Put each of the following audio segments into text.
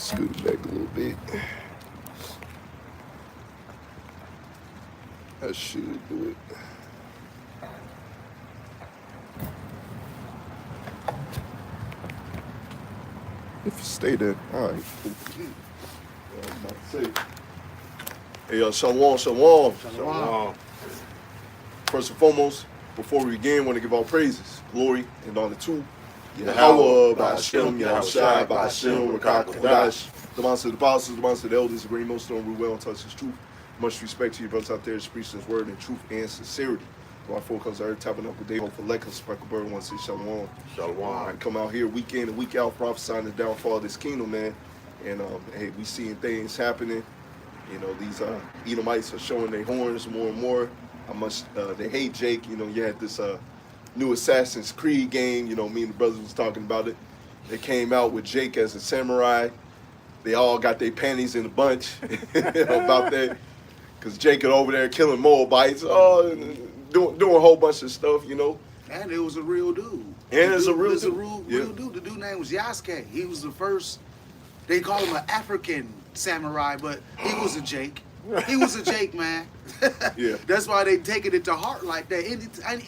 Scoot it back a little bit. I should do it. If you stay there, all right. Yeah, I'm about to say. Hey, shalom, shalom. Wow. First and foremost, before we begin, I want to give all praises, glory, and honor to Yahweh, Ba'ashem, Yahushai, Ba'ashem, Rakak, Kodash, the monster of the apostles, the monster of the elders, the great millstone, rule well and touch his truth. Much respect to you brothers out there that's preaching his word in truth and sincerity. To our forecast earth, tabernacle day, hope for Lekka, Speckle Bird, one say shalom. Shalom. I come out here week in and week out prophesying the downfall of this kingdom, man. And hey, we seeing things happening. You know, these Edomites are showing their horns more and more. How much they hate Jake. You know, you had this new Assassin's Creed game. You know, me and the brothers was talking about it. They came out with Jake as a samurai. They all got their panties in a bunch about that. Because Jake over there killing Moabites, doing a whole bunch of stuff, you know. And it was a real dude. And it's a real dude. dude. The dude name was Yasuke. He was the first, they call him an African samurai, but he was a Jake. He was a Jake, man. Yeah. That's why they taking it to heart like that.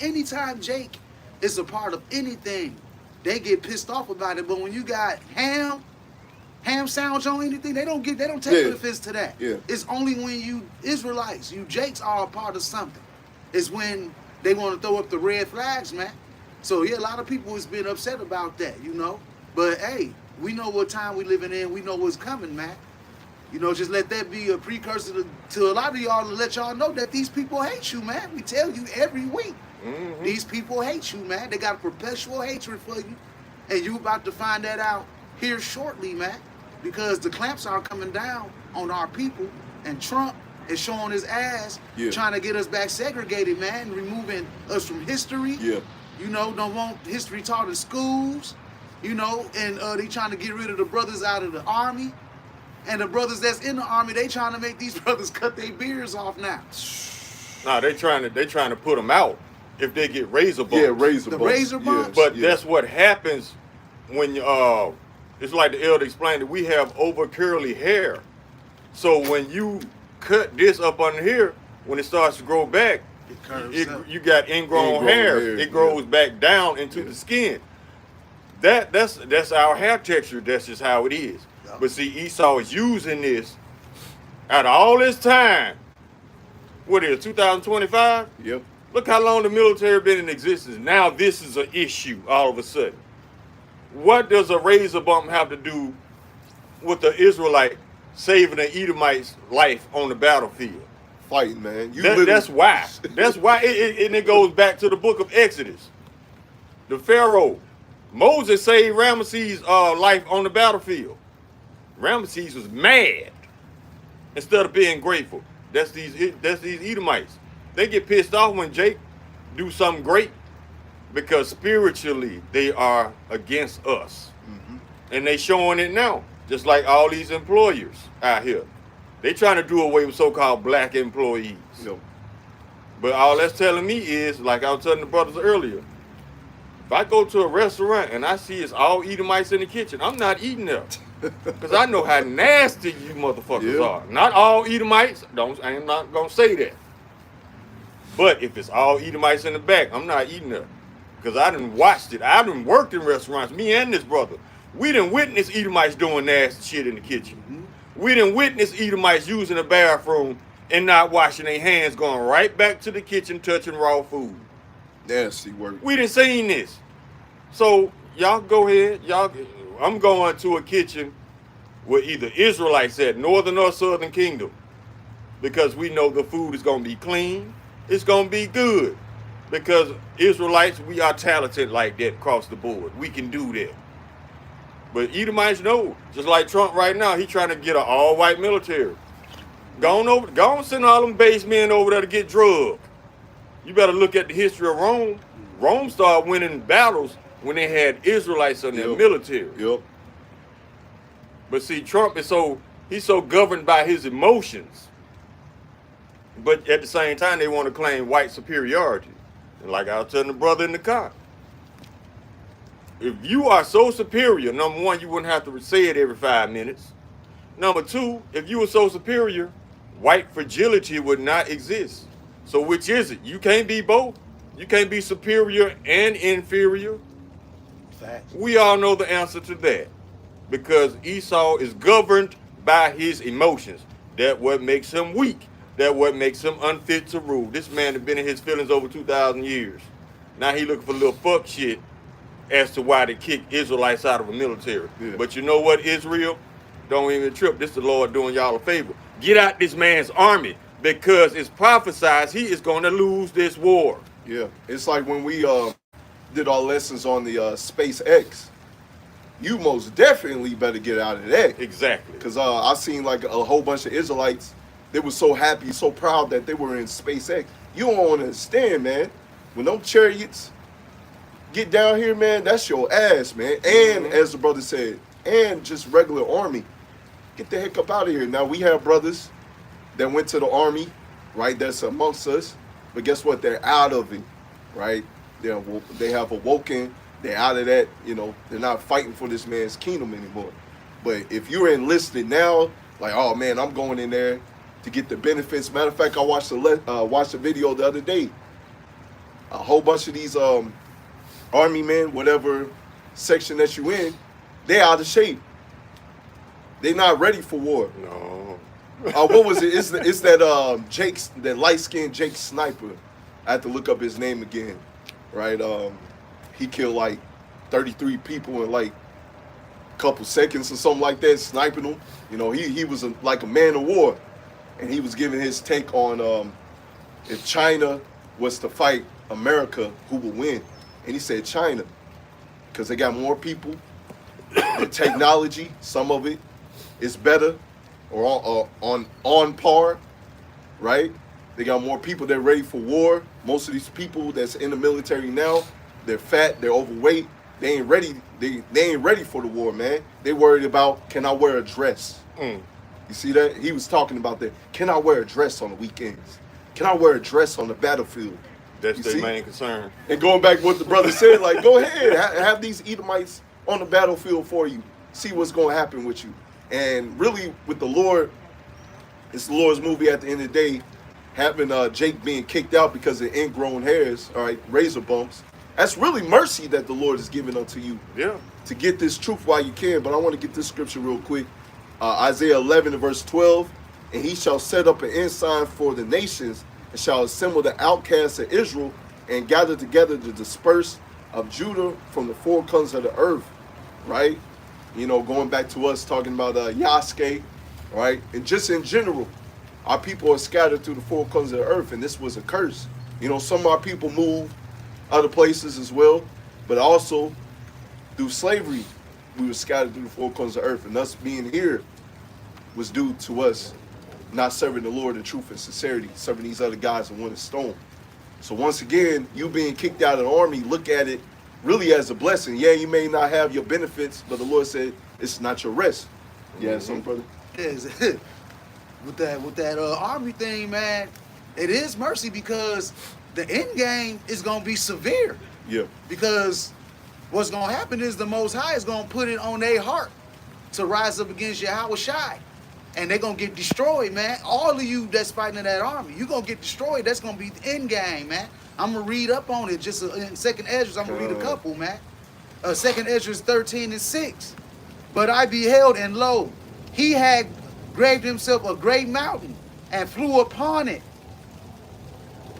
Anytime Jake is a part of anything, they get pissed off about it. But when you got ham sandwich on anything, they don't take offense to that. Yeah. It's only when you Israelites, you Jakes are a part of something. It's when they want to throw up the red flags, man. So yeah, a lot of people has been upset about that, you know. But hey, we know what time we living in. We know what's coming, man. You know, just let that be a precursor to a lot of y'all to let y'all know that these people hate you, man. We tell you every week. Mm-hmm. These people hate you, man. They got a perpetual hatred for you. And you about to find that out here shortly, man. Because the clamps are coming down on our people. And Trump is showing his ass, trying to get us back segregated, man. Removing us from history. Yeah. You know, don't want history taught in schools. You know, and they trying to get rid of the brothers out of the army. And the brothers that's in the army, they trying to make these brothers cut their beards off now. No, they trying to put them out if they get razor bumps. Yeah, razor bumps. Razor bumps? But that's what happens when it's like the elder explained it. We have over curly hair, so when you cut this up under here, when it starts to grow back, it curves up. You got ingrown hair. It grows back down into the skin. That's our hair texture. That's just how it is. But see, Esau is using this out of all this time. What is it, 2025? Yep. Look how long the military been in existence. Now this is an issue all of a sudden. What does a razor bump have to do with the Israelite saving an Edomite's life on the battlefield? Fighting, man. That's why. That's why. And it goes back to the book of Exodus. The Pharaoh. Moses saved Ramesses' life on the battlefield. Ramesses was mad instead of being grateful. That's these Edomites. They get pissed off when Jake do something great because spiritually they are against us. Mm-hmm. And they showing it now, just like all these employers out here. They trying to do away with so-called black employees. Yep. But all that's telling me is, like I was telling the brothers earlier, if I go to a restaurant and I see it's all Edomites in the kitchen, I'm not eating there. Because I know how nasty you motherfuckers are. Not all Edomites. I'm not going to say that. But if it's all Edomites in the back, I'm not eating there. Because I done watched it. I done worked in restaurants. Me and this brother. We done witnessed Edomites doing nasty shit in the kitchen. Mm-hmm. We done witnessed Edomites using the bathroom and not washing their hands, going right back to the kitchen, touching raw food. Nasty work. We done seen this. So y'all go ahead. I'm going to a kitchen where either Israelites at, northern or southern kingdom, because we know the food is going to be clean. It's going to be good. Because Israelites, we are talented like that across the board. We can do that. But Edomites know, just like Trump right now, he trying to get an all-white military. Go on send all them base men over there to get drugged. You better look at the history of Rome. Rome started winning battles when they had Israelites in their military. Yep. But see, Trump he's so governed by his emotions. But at the same time, they want to claim white superiority. And like I was telling the brother in the car, if you are so superior, number one, you wouldn't have to say it every 5 minutes. Number two, if you were so superior, white fragility would not exist. So which is it? You can't be both. You can't be superior and inferior. Facts. We all know the answer to that because Esau is governed by his emotions. That what makes him weak. That what makes him unfit to rule. This man has been in his feelings over 2,000 years. Now he looking for little fuck shit as to why they kick Israelites out of the military. Yeah. But you know what, Israel? Don't even trip. This is the Lord doing y'all a favor. Get out this man's army because it's prophesied he is going to lose this war. Yeah, it's like when we did our lessons on the SpaceX. You most definitely better get out of that. Exactly. Because I seen like a whole bunch of Israelites. They were so happy, so proud that they were in SpaceX. You don't understand, man. When them chariots get down here, man, that's your ass, man. And as the brother said, and just regular army. Get the heck up out of here. Now, we have brothers that went to the army, right? That's amongst us. But guess what? They're out of it, right? They have awoken. They're out of that, you know. They're not fighting for this man's kingdom anymore. But if you're enlisted now, like, oh, man, I'm going in there to get the benefits. Matter of fact, I watched the video the other day. A whole bunch of these army men, whatever section that you in, they out of shape. They not ready for war. No. What was it? It's that Jake's, that light-skinned Jake sniper. I had to look up his name again, right? He killed like 33 people in like a couple seconds or something like that, sniping them. You know, he was like a man of war, and he was giving his take on if China was to fight America, who would win? And he said China, because they got more people, the technology, some of it is better or on par, right? They got more people that are ready for war. Most of these people that's in the military now, they're fat, they're overweight. They ain't ready. They ain't ready for the war, man. They worried about, can I wear a dress? You see that? He was talking about that. Can I wear a dress on the weekends? Can I wear a dress on the battlefield? That's You their see? main concern. And going back to what the brother said, like, go ahead, have these Edomites on the battlefield for you. See what's going to happen with you. And really, with the Lord, it's the Lord's movie at the end of the day, having Jake being kicked out because of ingrown hairs, all right, razor bumps. That's really mercy that the Lord is giving unto you. Yeah. To get this truth while you can. But I want to get this scripture real quick. Isaiah 11 and verse 12. And he shall set up an ensign for the nations, and shall assemble the outcasts of Israel, and gather together the dispersed of Judah from the four corners of the earth. Right? You know, going back to us talking about Yasuke, right? And just in general, our people are scattered through the four corners of the earth, and this was a curse. You know, some of our people moved other places as well, but also through slavery, we were scattered through the four corners of the earth, and us being here was due to us not serving the Lord in truth and sincerity, serving these other guys in wood and stone. So once again, you being kicked out of the army, look at it really as a blessing. Yeah, you may not have your benefits, but the Lord said it's not your rest. Yeah, some brother. Yes. with that army thing, man, it is mercy because the end game is gonna be severe. Yeah. Because what's gonna happen is the Most High is gonna put it on their heart to rise up against Yahweh Shai. And they're gonna get destroyed, man. All of you that's fighting in that army, you're gonna get destroyed. That's gonna be the end game, man. I'm gonna read up on it just in 2nd Ezra. I'm gonna read a couple, man. 2nd Ezra 13 and 6. But I beheld, and lo, he had graved himself a great mountain and flew upon it.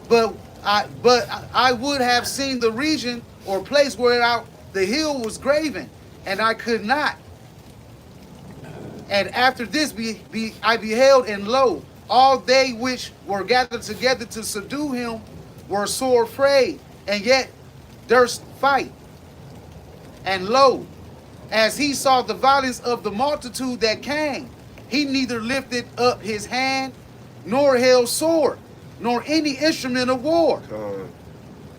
But I would have seen the region or place where the hill was graven, and I could not. And after this I beheld, and lo, all they which were gathered together to subdue him were sore afraid, and yet durst fight. And lo, as he saw the violence of the multitude that came, he neither lifted up his hand, nor held sword, nor any instrument of war.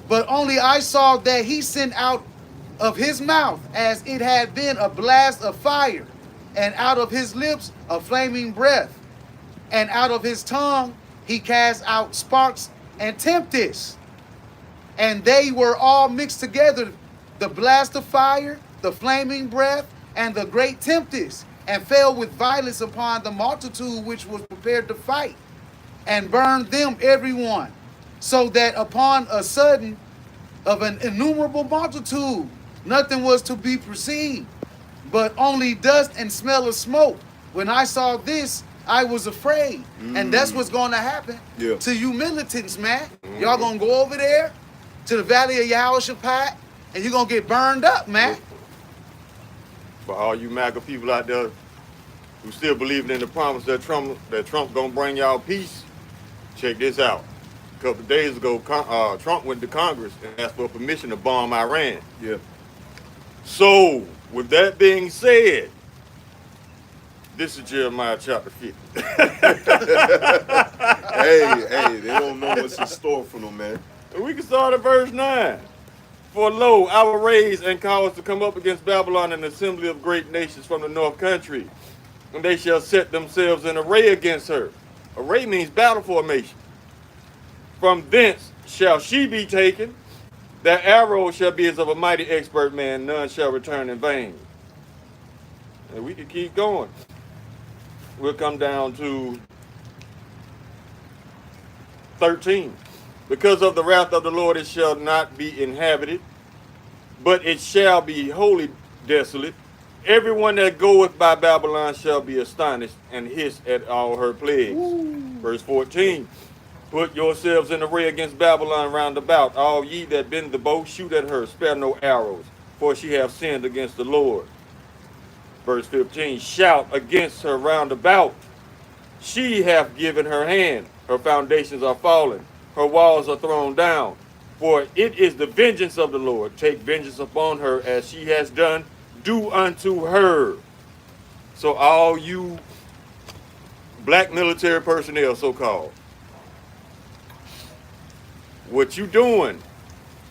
But only I saw that he sent out of his mouth as it had been a blast of fire, and out of his lips a flaming breath, and out of his tongue he cast out sparks and tempests. And they were all mixed together, the blast of fire, the flaming breath, and the great tempest. and fell with violence upon the multitude which was prepared to fight, and burned them every one, so that upon a sudden of an innumerable multitude nothing was to be perceived, but only dust and smell of smoke. When I saw this, I was afraid. And that's what's going to happen to you militants, man. Y'all going to go over there to the valley of Yahushua, and you're going to get burned up, man. For all you MAGA people out there who still believing in the promise that Trump going to bring y'all peace, check this out. A couple of days ago, Trump went to Congress and asked for permission to bomb Iran. Yeah. So, with that being said, this is Jeremiah chapter 50. Hey, they don't know what's in store for them, man. We can start at verse 9. For lo, I will raise and cause to come up against Babylon an assembly of great nations from the north country, and they shall set themselves in array against her. Array means battle formation. From thence shall she be taken. Their arrow shall be as of a mighty expert man, none shall return in vain. And we can keep going. We'll come down to 13. Because of the wrath of the Lord it shall not be inhabited, but it shall be wholly desolate. Everyone that goeth by Babylon shall be astonished and hiss at all her plagues. Verse 14. Put yourselves in array against Babylon round about. All ye that bend the bow, shoot at her, spare no arrows, for she hath sinned against the Lord. Verse 15. Shout against her round about. She hath given her hand. Her foundations are fallen. Her walls are thrown down. For it is the vengeance of the Lord. Take vengeance upon her as she has done. Do unto her. So all you black military personnel, so-called, what you doing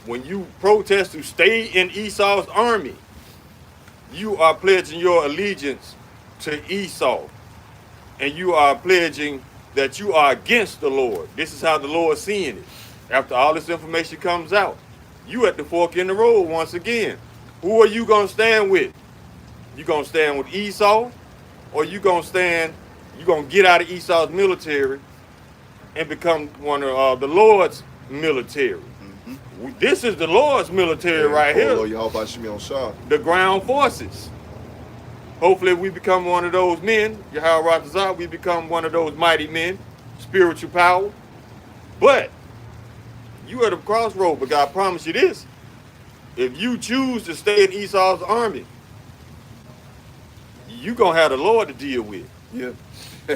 when you protest to stay in Esau's army, you are pledging your allegiance to Esau. And you are pledging that you are against the Lord. This is how the Lord is seeing it. After all this information comes out, you at the fork in the road once again. Who are you going to stand with? You going to stand with Esau? Or you going to get out of Esau's military and become one of the Lord's military? This is the Lord's military right here. The ground forces. Hopefully we become one of those men, Yahweh Ratazah, we become one of those mighty men, spiritual power. But you at a crossroad, but God promised you this. If you choose to stay in Esau's army, you gonna have the Lord to deal with. Yeah.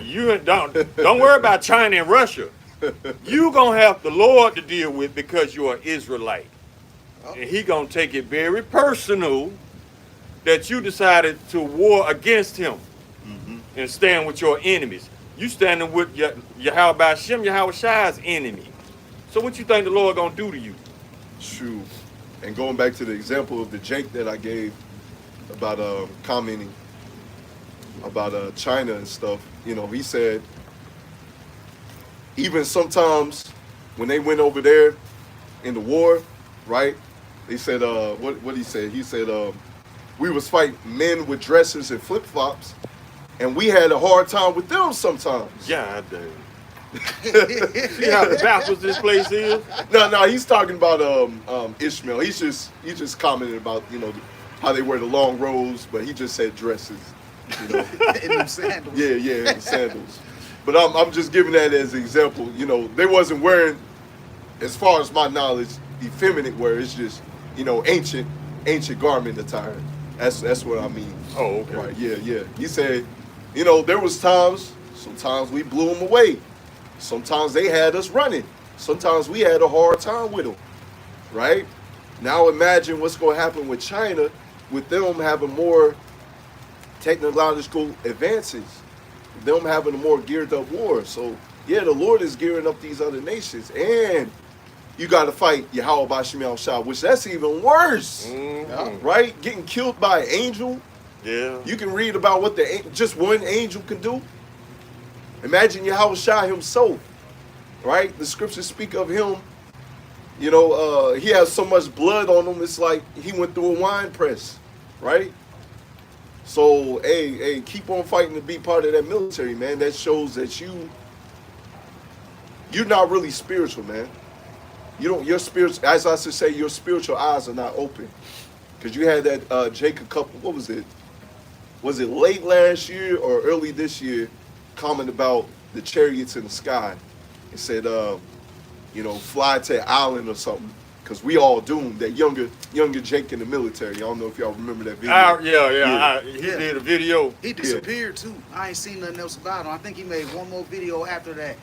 You don't worry about China and Russia. You gonna have the Lord to deal with because you're an Israelite. And he gonna take it very personal that you decided to war against him and stand with your enemies. You standing with Yahweh Shem, Yahweh Shai's enemy. So what you think the Lord gonna do to you? True. And going back to the example of the Jake that I gave about commenting about China and stuff, you know, he said even sometimes when they went over there in the war, right? They said what he said? He said we was fighting men with dresses and flip-flops, and we had a hard time with them sometimes. God damn. See how backwards this place is? No, he's talking about Ishmael. He just commented about, you know, how they wear the long robes, but he just said dresses, you know. In them sandals. Yeah, and sandals. But I'm just giving that as an example. You know, they wasn't wearing, as far as my knowledge, effeminate wear. It's just, you know, ancient garment attire. That's what I mean. Oh, okay. Right, yeah. He said, you know, there was sometimes we blew them away. Sometimes they had us running. Sometimes we had a hard time with them, right? Now imagine what's going to happen with China, with them having more technological advances, them having a more geared up war. So, yeah, the Lord is gearing up these other nations. And you got to fight Yahweh Bashim Al-Shah, which that's even worse, right? Getting killed by an angel. Yeah. You can read about what just one angel can do. Imagine Yahweh Shah himself, right? The scriptures speak of him. You know, he has so much blood on him, it's like he went through a wine press, right? So, hey, keep on fighting to be part of that military, man. That shows that you're not really spiritual, man. You don't. Your spiritual, as I should say, your spiritual eyes are not open. Cause you had that Jacob couple. What was it? Was it late last year or early this year? Comment about the chariots in the sky. It said, fly to an island or something. Cause we all doomed. That younger Jake in the military. I don't know if y'all remember that video. He did a video. He disappeared too. I ain't seen nothing else about him. I think he made one more video after that,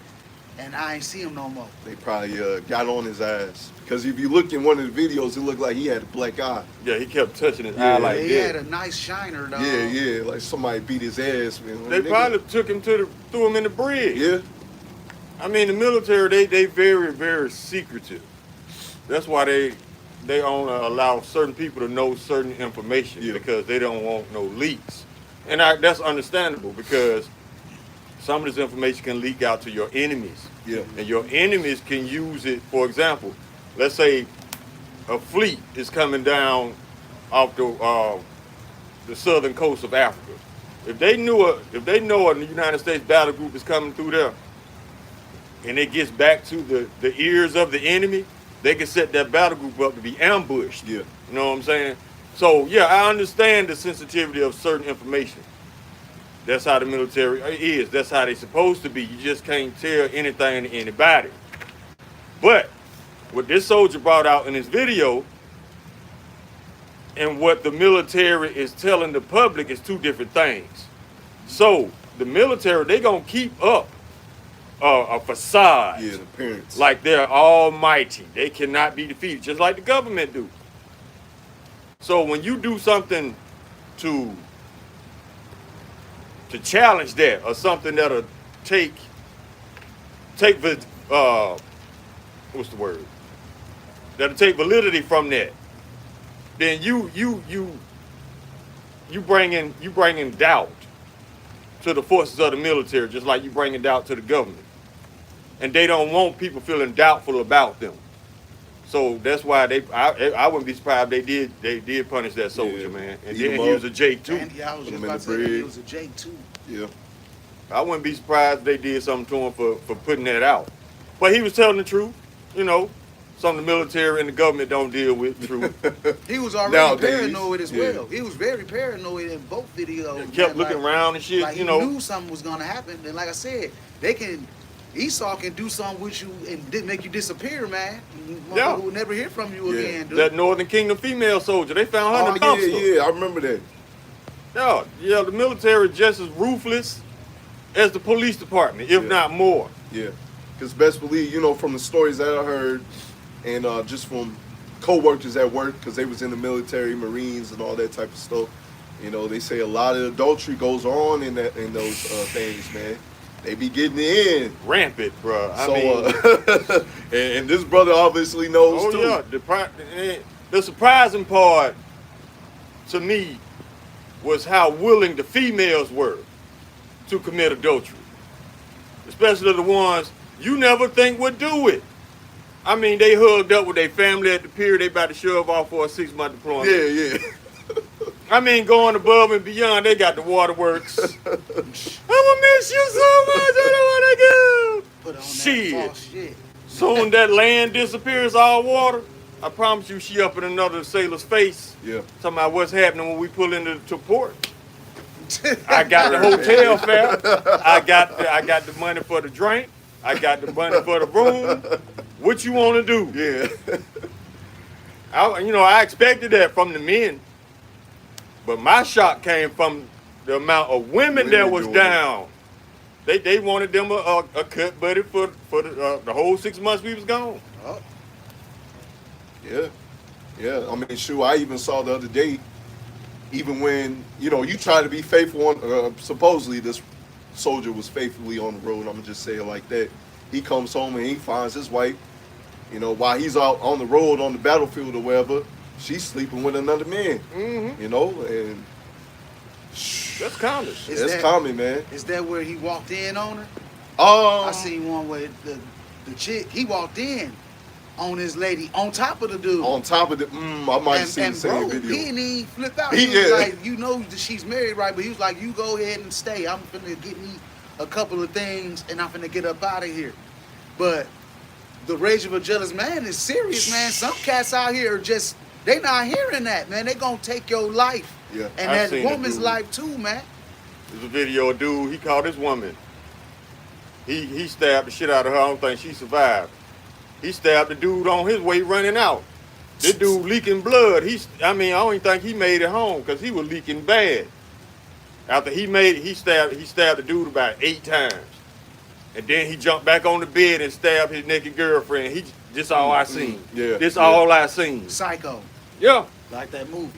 and I ain't see him no more. They probably got on his ass. Because if you look in one of the videos, it looked like he had a black eye. Yeah, he kept touching his eye like he that. had a nice shiner though. Yeah, like somebody beat his ass, man. They probably took him threw him in the bridge. Yeah. I mean, the military, they very, very secretive. That's why they don't allow certain people to know certain information because they don't want no leaks. And that's understandable because some of this information can leak out to your enemies. Yeah. And your enemies can use it. For example, let's say a fleet is coming down off the southern coast of Africa. If they know a United States battle group is coming through there, and it gets back to the ears of the enemy, they can set that battle group up to be ambushed. Yeah. You know what I'm saying? So yeah, I understand the sensitivity of certain information. That's how the military is. That's how they're supposed to be. You just can't tell anything to anybody. But what this soldier brought out in his video and what the military is telling the public is two different things. So the military, they gonna keep up a facade. Yeah, the appearance. Like they're almighty. They cannot be defeated, just like the government do. So when you do something to challenge that, or something that'll take what's the word? That'll take validity from that, then you bringing doubt to the forces of the military, just like you bringing doubt to the government. And they don't want people feeling doubtful about them. So that's why I wouldn't be surprised if they did punish that soldier, man. And then he was a J too. I was just about to say he was a J too. Yeah. I wouldn't be surprised if they did something to him for putting that out. But he was telling the truth, Some of the military and the government don't deal with truth. He was already paranoid as well. He was very paranoid in both videos. He kept looking around and shit, He knew something was gonna happen. And like I said, Esau can do something with you and make you disappear, man. Motherfucker will never hear from you again, dude. That Northern Kingdom female soldier, they found her in the dumpster. Yeah, I remember that. Yeah, the military is just as ruthless as the police department, if not more. Yeah, because best believe, from the stories that I heard, and just from co-workers at work, because they was in the military, Marines, and all that type of stuff. They say a lot of adultery goes on in those things, man. They be getting in rampant, bro. And this brother obviously knows too. Oh yeah, the surprising part to me was how willing the females were to commit adultery, especially the ones you never think would do it. I mean, they hugged up with their family at the pier. They about to shove off for a 6-month deployment. Yeah. I mean, going above and beyond. They got the waterworks. I'ma miss you so much. I don't want to go. Put on that false shit. Soon that land disappears, all water. I promise you, she up in another sailor's face. Yeah. Talking about what's happening when we pull into port. I got the hotel fare. I got the money for the drink. I got the money for the room. What you want to do? Yeah. I expected that from the men, but my shock came from the amount of women that was down. They wanted them a cut buddy for the whole 6 months we was gone. Oh. Yeah. I mean, shoot, I even saw the other day, even when, you try to be faithful on, supposedly this soldier was faithfully on the road, I'm going to just say it like that. He comes home and he finds his wife, while he's out on the road, on the battlefield or wherever, she's sleeping with another man, and that's common. That's common, man. Is that where he walked in on her? I seen one where the chick, he walked in on his lady on top of the dude. On top of the, I might have seen the same bro, video. he didn't even flip out. He He was is. like, you know that she's married, right? But he was like, you go ahead and stay. I'm finna get me a couple of things and I'm finna get up out of here. But the rage of a jealous man is serious, man. Some cats out here are just, they not hearing that, man. They gonna take your life. Yeah. And I've that seen a woman's dude. life too, man. There's a video of a dude, he caught his woman. He stabbed the shit out of her. I don't think she survived. He stabbed the dude on his way running out. This dude leaking blood. I don't even think he made it home because he was leaking bad. After he made it, he stabbed the dude about 8 times. And then he jumped back on the bed and stabbed his naked girlfriend. This all I seen. Yeah, This yeah. all I seen. Psycho. Yeah. Like that movie.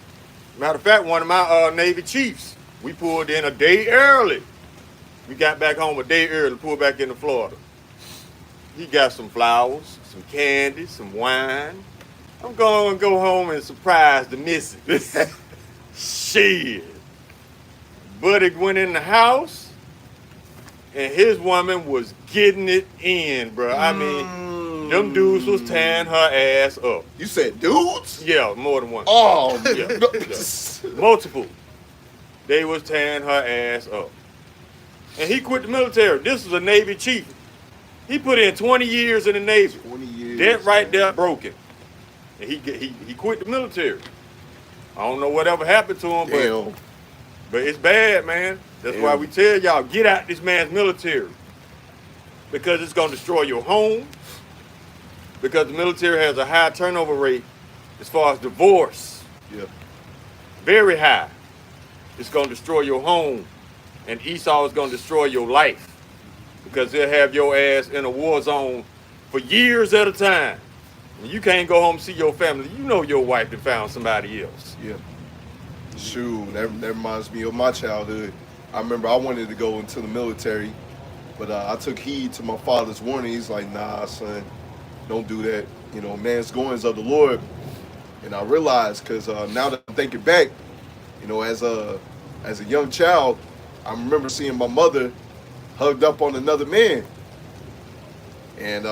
Matter of fact, one of my Navy chiefs, we pulled in a day early. We got back home a day early, pulled back into Florida. He got some flowers, some candy, some wine. I'm going to go home and surprise the missus. Shit. Buddy went in the house, and his woman was getting it in, bro. I mean, them dudes was tearing her ass up. You said dudes? Yeah, more than one. Oh, Yeah, no. yeah. Multiple. They was tearing her ass up. And he quit the military. This was a Navy chief. He put in 20 years in the Navy. 20 years. That right there broke him. And he quit the military. I don't know whatever happened to him, Damn. but it's bad, man. That's why we tell y'all, get out this man's military. Because it's going to destroy your home. Because the military has a high turnover rate as far as divorce. Yeah. Very high. It's going to destroy your home. And Esau is going to destroy your life. Because they'll have your ass in a war zone for years at a time. And you can't go home and see your family. You know your wife done found somebody else. Yeah. Shoot, that reminds me of my childhood. I remember I wanted to go into the military, but I took heed to my father's warning. He's like, nah, son, don't do that. You know, man's goings of the Lord. And I realized, because now that I'm thinking back, you know, as a young child, I remember seeing my mother hugged up on another man. And,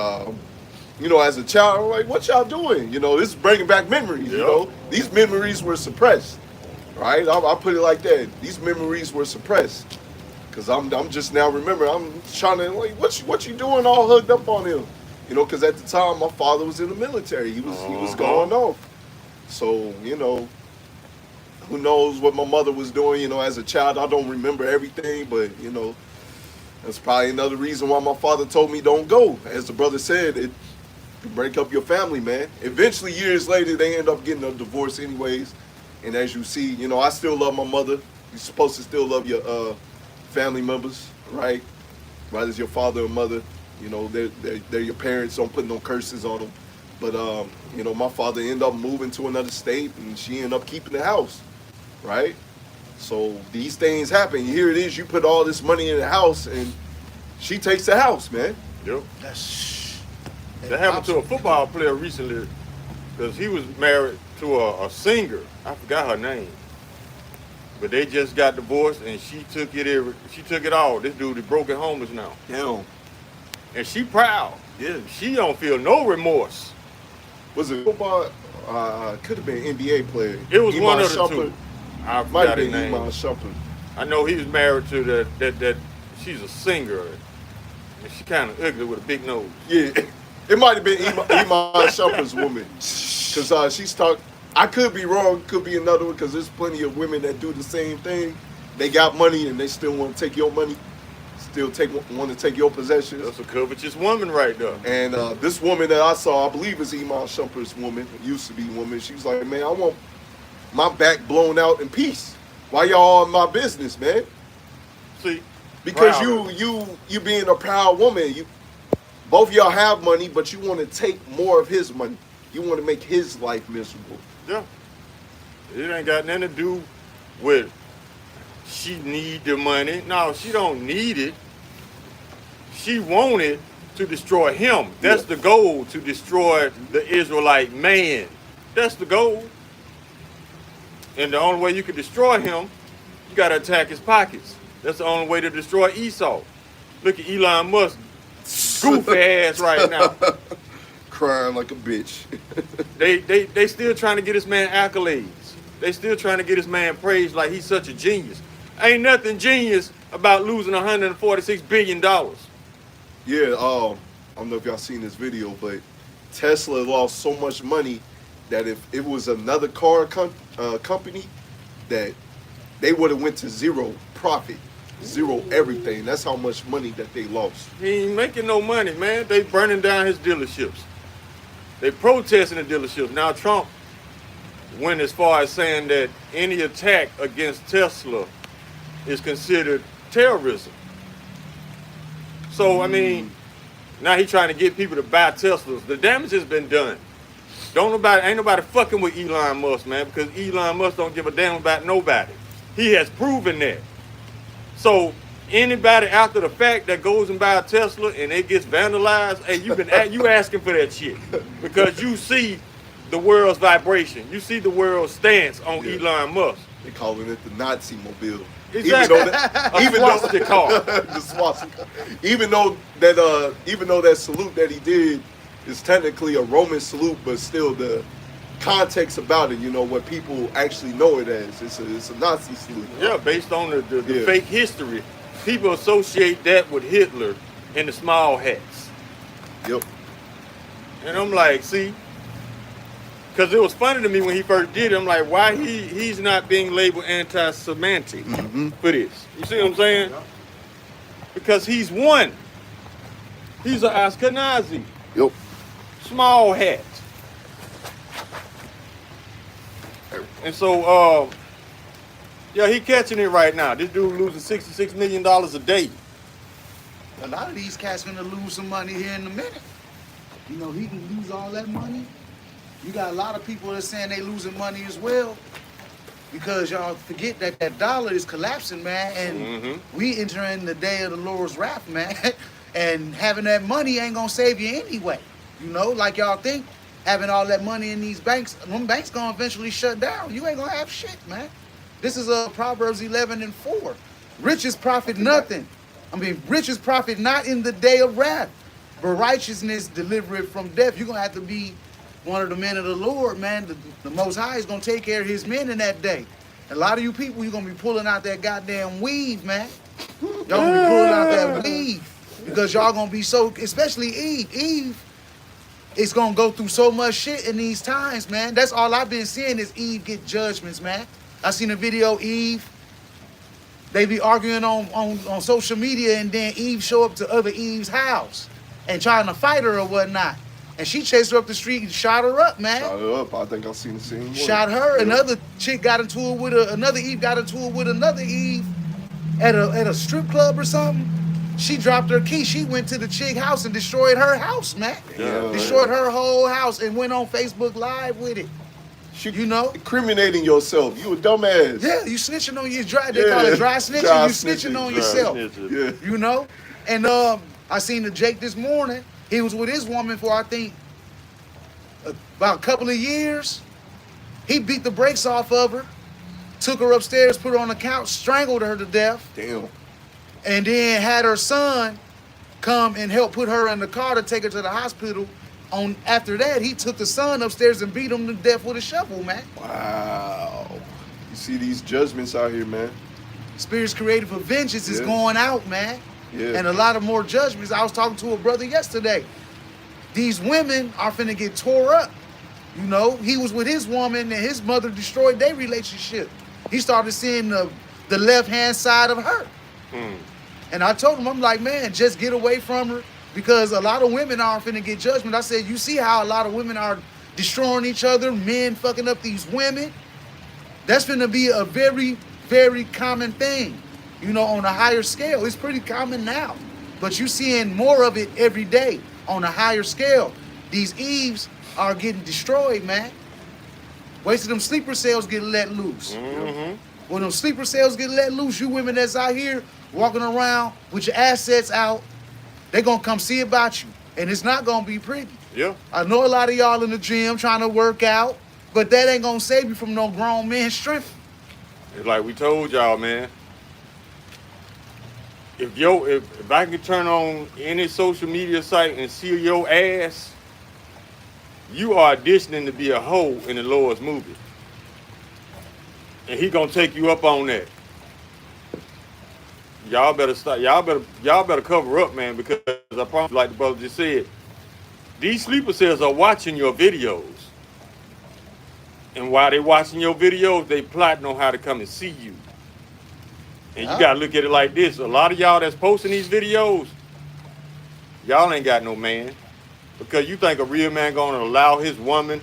you know, as a child, I'm like, what y'all doing? You know, this is bringing back memories, you know. These memories were suppressed, right? I'll put it like that. These memories were suppressed. Because I'm just now remembering, I'm trying to, like, what you doing all hugged up on him? You know, because at the time, my father was in the military. He was going off. So, you know, who knows what my mother was doing, you know, as a child. I don't remember everything, but, you know, that's probably another reason why my father told me don't go. As the brother said, it can break up your family, man. Eventually, years later, they end up getting a divorce anyways. And as you see, you know, I still love my mother. You're supposed to still love your family members, right? Right as your father or mother. You know, they're your parents. Don't put no curses on them. But, you know, my father ended up moving to another state, and she ended up keeping the house, right? So these things happen. Here it is, you put all this money in the house, and she takes the house, man. Yep. That happened to a football player recently because he was married to a singer. I forgot her name. But they just got divorced, and she took it all. This dude is broken homeless now. Damn. And she proud. Yeah. She don't feel no remorse. Was it football? Could have been NBA player. It was Iman one of the Shumpert. two. I Might forgot have his been name. Iman Shumpert. I know he was married to that she's a singer. And she kind of ugly with a big nose. Yeah, it might have been Iman Shumpert's woman. Because she's talking, I could be wrong, could be another one, because there's plenty of women that do the same thing. They got money and they still want to take your money, still want to take your possessions. That's a covetous woman right there. And this woman that I saw, I believe is Iman Shumpert's woman, used to be woman. She was like, man, I want my back blown out in peace. Why y'all all in my business, man? See? Because Proud. you being a proud woman, both of y'all have money, but you want to take more of his money. You want to make his life miserable. Yeah. It ain't got nothing to do with she need the money. No, she don't need it. She wanted to destroy him. That's the goal, to destroy the Israelite man. That's the goal. And the only way you can destroy him, you got to attack his pockets. That's the only way to destroy Esau. Look at Elon Musk, goofy ass right now. crying like a bitch. They still trying to get this man accolades. They still trying to get this man praised like he's such a genius. Ain't nothing genius about losing $146 billion. Yeah, I don't know if y'all seen this video, but Tesla lost so much money that if it was another car company, that they would have went to zero profit, zero everything. That's how much money that they lost. He ain't making no money, man. They burning down his dealerships. They protesting the dealerships. Now Trump went as far as saying that any attack against Tesla is considered terrorism. So, I mean, now he's trying to get people to buy Teslas. The damage has been done. Ain't nobody fucking with Elon Musk, man, because Elon Musk don't give a damn about nobody. He has proven that. So anybody after the fact that goes and buy a Tesla and it gets vandalized, hey, you asking for that shit because you see the world's vibration. You see the world's stance on Elon Musk. They calling it the Nazi mobile. Exactly. Even though that salute that he did is technically a Roman salute, but still the context about it, what people actually know it as, it's a Nazi salute. Yeah, based on the fake history, people associate that with Hitler and the small hats. Yep. And I'm like, see, because it was funny to me when he first did it. I'm like, why he's not being labeled anti-Semitic for this? You see what I'm saying? Because he's one. He's an Ashkenazi. Yep. Small hat. And so, he catching it right now. This dude losing $66 million a day. A lot of these cats gonna lose some money here in a minute. He can lose all that money. You got a lot of people that saying they losing money as well, because y'all forget that dollar is collapsing, man, and we entering the day of the Lord's wrath, man. And having that money ain't gonna save you anyway. Like y'all think, having all that money in these banks, them banks gonna eventually shut down. You ain't gonna have shit, man. This is Proverbs 11:4. Riches profit nothing. Riches profit not in the day of wrath, but righteousness delivereth from death. You're gonna have to be one of the men of the Lord, man. The Most High is gonna take care of his men in that day. A lot of you people, you're gonna be pulling out that goddamn weave, man. Y'all gonna be pulling out that weave because y'all gonna be so, especially Eve. Eve is gonna go through so much shit in these times, man. That's all I've been seeing is Eve get judgments, man. I seen a video, Eve. They be arguing on social media, and then Eve show up to other Eve's house and trying to fight her or whatnot. And she chased her up the street and shot her up, man. Shot her up. I think I've seen the same one. Shot her. Another chick got into it with another Eve got into it with another Eve at a strip club or something. She dropped her key. She went to the chick house and destroyed her house, man. Yeah, destroyed her whole house and went on Facebook Live with it. Incriminating yourself. You a dumbass. Yeah, you snitching on your dry. They call it dry snitching. You snitching on yourself. Yeah. And I seen the Jake this morning. He was with his woman for, I think, about a couple of years. He beat the brakes off of her, took her upstairs, put her on the couch, strangled her to death. Damn. And then had her son come and help put her in the car to take her to the hospital. After that, he took the son upstairs and beat him to death with a shovel, man. Wow. You see these judgments out here, man. Spirits created for vengeance is going out, man. Yeah. And a lot of more judgments. I was talking to a brother yesterday. These women are finna get tore up. He was with his woman and his mother destroyed their relationship. He started seeing the left-hand side of her. And I told him, I'm like, man, just get away from her, because a lot of women are finna get judgment. I said, you see how a lot of women are destroying each other, men fucking up these women? That's finna be a very, very common thing. On a higher scale. It's pretty common now. But you seeing more of it every day on a higher scale. These Eves are getting destroyed, man. Wait till them sleeper cells get let loose. When them sleeper cells get let loose, you women that's out here walking around with your assets out, they're going to come see about you. And it's not going to be pretty. Yeah. I know a lot of y'all in the gym trying to work out, but that ain't going to save you from no grown man strength. It's like we told y'all, man. If I can turn on any social media site and see your ass, you are auditioning to be a hoe in the Lord's movie. And he gonna take you up on that. Y'all better stop. Y'all better cover up, man, because I promise, like the brother just said, these sleeper cells are watching your videos. And while they watching your videos, they plotting on how to come and see you. And you gotta look at it like this. A lot of y'all that's posting these videos, y'all ain't got no man. Because you think a real man gonna allow his woman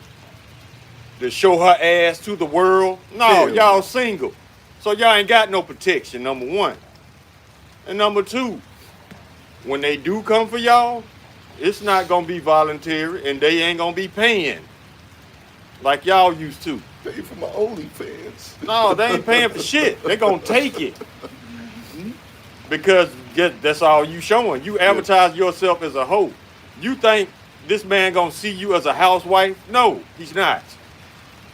to show her ass to the world? No, y'all single. So y'all ain't got no protection, number one. And number two, when they do come for y'all, it's not gonna be voluntary and they ain't gonna be paying like y'all used to. Pay for my OnlyFans. No, they ain't paying for shit. They gonna take it. Because that's all you showing. You advertise yourself as a hoe. You think this man gonna see you as a housewife? No, he's not.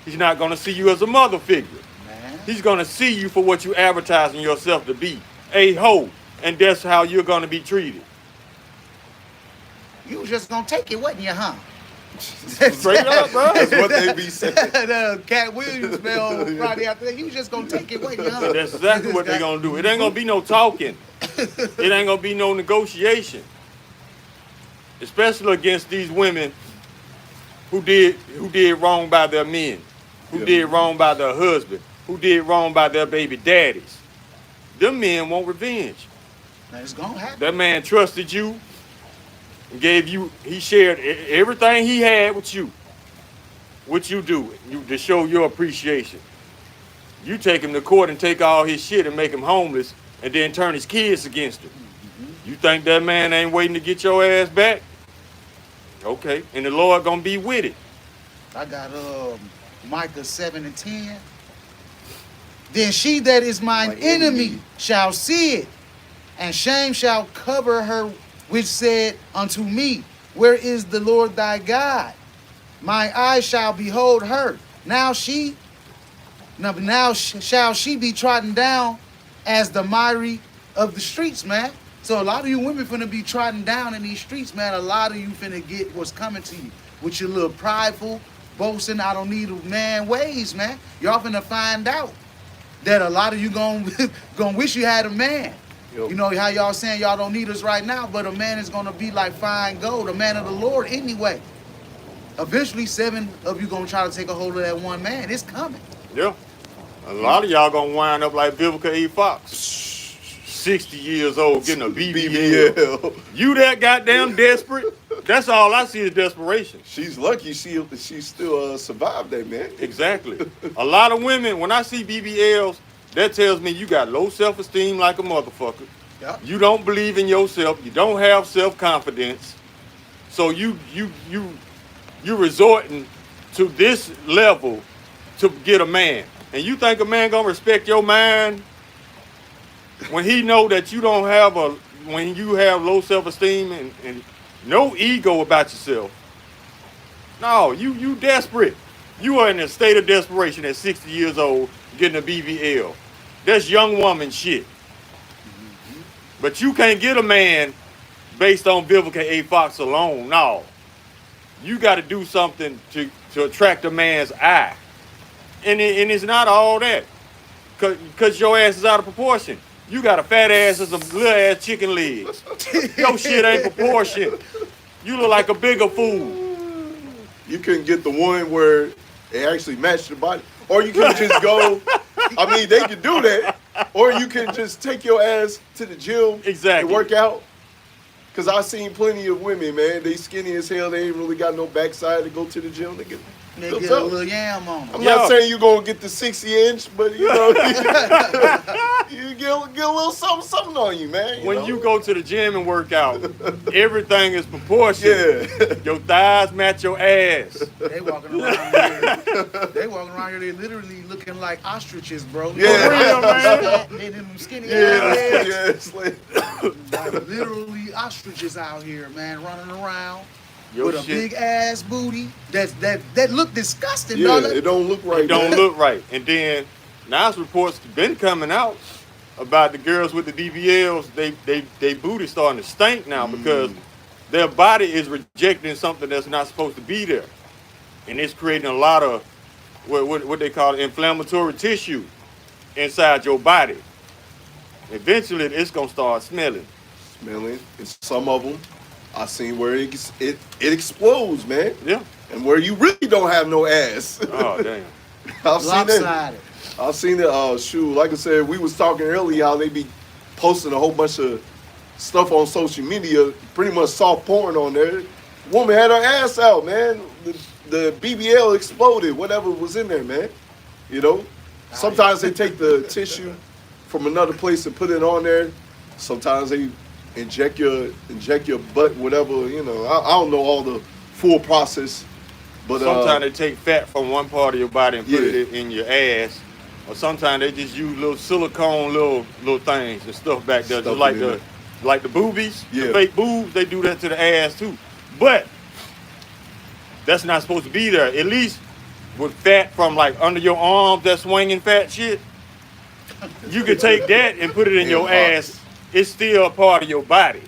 He's not gonna see you as a mother figure. Man. He's gonna see you for what you advertising yourself to be, a hoe. And that's how you're gonna be treated. You was just gonna take it, wasn't you, huh? Straight up, bro. That's what they be saying. Cat Williams, man, on Friday after that, you was just gonna take it, wasn't you, huh? That's exactly what they're gonna do. It ain't gonna be no talking. It ain't gonna be no negotiation. Especially against these women who did wrong by their men, who did wrong by their husband, who did wrong by their baby daddies. Them men want revenge. It's gonna happen. That man trusted you and he shared everything he had with you. What you do to show your appreciation. You take him to court and take all his shit and make him homeless and then turn his kids against him. You think that man ain't waiting to get your ass back? Okay, and the Lord gonna be with it. I got Micah 7:10. Then she that is mine enemy shall see it, and shame shall cover her, which said unto me, where is the Lord thy God? My eyes shall behold her. Now shall she be trodden down as the miry of the streets, man. So a lot of you women finna be trodden down in these streets, man. A lot of you finna get what's coming to you with your little prideful, boasting, I don't need a man ways, man. Y'all finna find out that a lot of you gonna wish you had a man. Yep. You know how y'all saying y'all don't need us right now, but a man is gonna be like fine gold, a man of the Lord anyway. Eventually, 7 of you gonna try to take a hold of that one man. It's coming. Yeah. A lot of y'all gonna wind up like Vivica E. Fox. 60 years old getting a BBL. You that goddamn desperate? That's all I see is desperation. She's lucky she still survived that, man. Exactly. A lot of women, when I see BBLs, that tells me you got low self-esteem like a motherfucker. Yep. You don't believe in yourself. You don't have self-confidence. So you resorting to this level to get a man. And you think a man gonna respect your mind when he know that you don't have when you have low self-esteem and no ego about yourself? No, you desperate. You are in a state of desperation at 60 years old getting a BBL. That's young woman shit. But you can't get a man based on Vivica A. Fox alone. No. You got to do something to attract a man's eye. And it's not all that. Because your ass is out of proportion. You got a fat ass and some little ass chicken legs. Your shit ain't proportioned. You look like a bigger fool. You couldn't get the one where it actually matched the body. Or you can just go, I mean, they can do that. Or you can just take your ass to the gym and work out. Because I've seen plenty of women, man. They skinny as hell. They ain't really got no backside to go to the gym. They get a little yam on them. I'm not saying you're going to get the 60-inch, but, you know, you get a little something on you, man. When you go to the gym and work out, everything is proportioned. Yeah. Your thighs match your ass. They walking around here. They literally looking like ostriches, bro. Yeah. For real, man. They them skinny ass legs. Like literally ostriches out here, man, running around. Your with a big ass booty that look disgusting, yeah, dog. It don't look right. It don't look right. And then now reports been coming out about the girls with the DBLs. They booty starting to stink now because their body is rejecting something that's not supposed to be there. and it's creating a lot of what they call inflammatory tissue inside your body. Eventually, it's gonna start smelling. Smelling. And some of them, I seen where it explodes, man. Yeah. And where you really don't have no ass. Oh damn. I've seen it. Lopsided. I've seen it. Shoot, like I said, we was talking earlier how they be posting a whole bunch of stuff on social media, pretty much soft porn on there. Woman had her ass out, man. The BBL exploded, whatever was in there, man. You know, sometimes they take the tissue from another place and put it on there. Sometimes they inject your butt, whatever. You know, I don't know all the full process, but Sometimes they take fat from one part of your body and put Yeah. it in your ass, or sometimes they just use little silicone little things and stuff back there, Stuff just like it in the there. like the boobies, Yeah. the fake boobs. They do that to the ass too, but that's not supposed to be there. At least with fat from like under your arms, that swinging fat shit, you can take that and put it in In your pockets. ass. It's still a part of your body.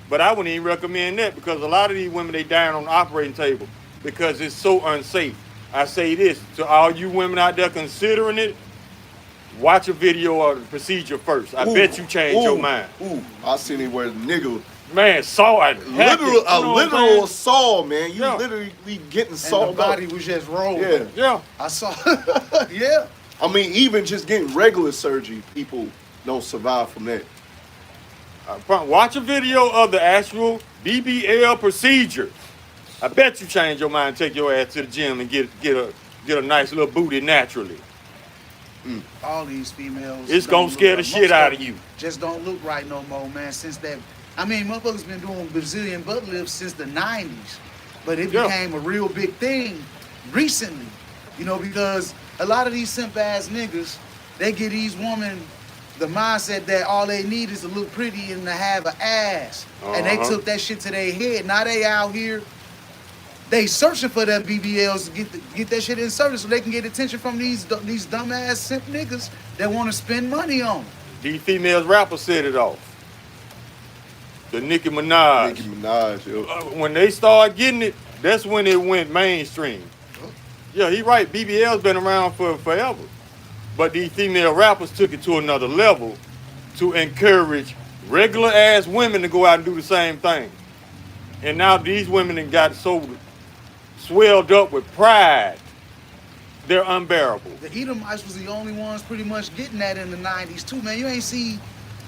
But I wouldn't even recommend that because a lot of these women, they dying on the operating table because it's so unsafe. I say this to all you women out there considering it, watch a video of the procedure first. I Ooh, bet you change your ooh, mind. Ooh, I seen it where the nigga Man, saw it. literal saw, man. You Yeah. literally getting And the sawed body up. was just rolling. Yeah. Yeah. I saw. Yeah. I mean, even just getting regular surgery, people don't survive from that. Watch a video of the actual BBL procedure. I bet you change your mind and take your ass to the gym and get a nice little booty naturally. All these females. It's don't gonna look scare the right. shit Most out them of you. Just don't look right no more, man. Since that, I mean, motherfuckers been doing Brazilian butt lifts since the '90s, but it Yeah. became a real big thing recently. You know, because a lot of these simp ass niggas, they get these women the mindset that all they need is to look pretty and to have an ass, and they Uh-huh. took that shit to their head. Now they out here. They searching for them BBLs to get that shit inserted so they can get attention from these dumbass simp niggas that want to spend money on them. These females rappers set it off. The Nicki Minaj. Nicki Minaj, yo. When they started getting it, that's when it went mainstream. Yeah, he right. BBL's been around for forever. But these female rappers took it to another level to encourage regular ass women to go out and do the same thing. And now these women have got so swelled up with pride, they're unbearable. The Edomites was the only ones pretty much getting that in the 90s too, man. You ain't see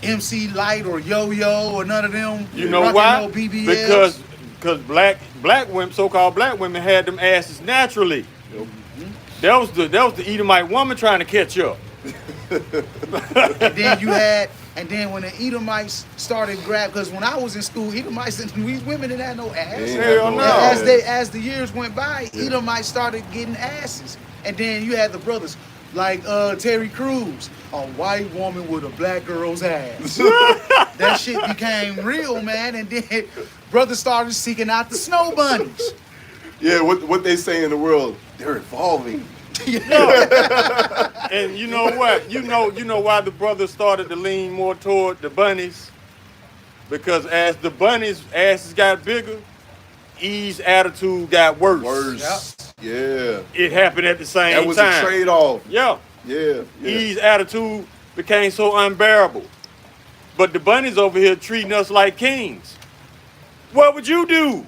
MC Light or Yo-Yo or none of them. You know rocking why? No BBLs. Because black women, so-called black women, had them asses naturally. Yo. That was the Edomite woman trying to catch up. And then when the Edomites started because when I was in school, Edomites and these women didn't have no ass. They ain't Hell have no. As the years went by, Edomites started getting asses. And then you had the brothers like Terry Crews, a white woman with a black girl's ass. That shit became real, man. And then brothers started seeking out the snow bunnies. Yeah, what they say in the world, they're evolving. And you know what? You know why the brothers started to lean more toward the bunnies? Because as the bunnies' asses got bigger, Eve's attitude got worse. Worse. Yeah. It happened at the same That was time. a trade-off. Yeah. Yeah. Eve's attitude became so unbearable. But the bunnies over here treating us like kings. What would you do?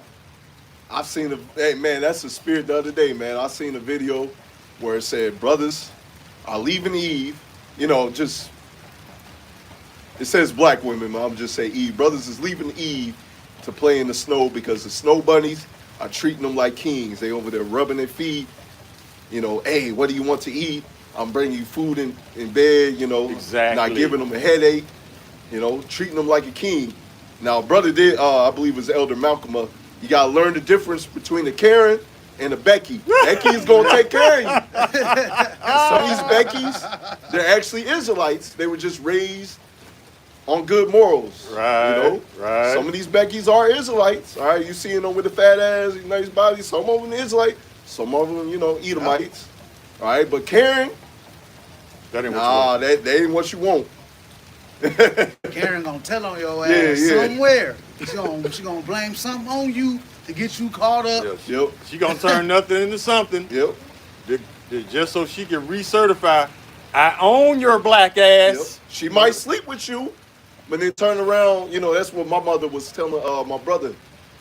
I've seen hey man, that's the spirit the other day, man. I seen a video where it said brothers are leaving Eve, you know, just it says black women, but I'm just say Eve. Brothers is leaving Eve to play in the snow because the snow bunnies are treating them like kings. They over there rubbing their feet, you know, hey, what do you want to eat? I'm bringing you food in bed, you know, Exactly. not giving them a headache, you know, treating them like a king. Now, brother did, I believe it was Elder Malcolm, you got to learn the difference between a Karen and a Becky. Becky is going to take care of you. Some of these Beckys, they're actually Israelites. They were just raised on good morals. Right, You know? right. Some of these Beckys are Israelites. All right, you seeing them with the fat ass, nice body. Some of them Israelite. Some of them, you know, Edomites. All right, but Karen, That ain't what you want. that ain't what you want. Karen gonna tell on your ass Yeah, yeah. somewhere. She gonna blame something on you to get you caught up. Yeah, Yep. she gonna turn nothing into something. Yep. Just so she can recertify. I own your black Yep. ass. She might sleep with you, but then turn around. You know, that's what my mother was telling my brother.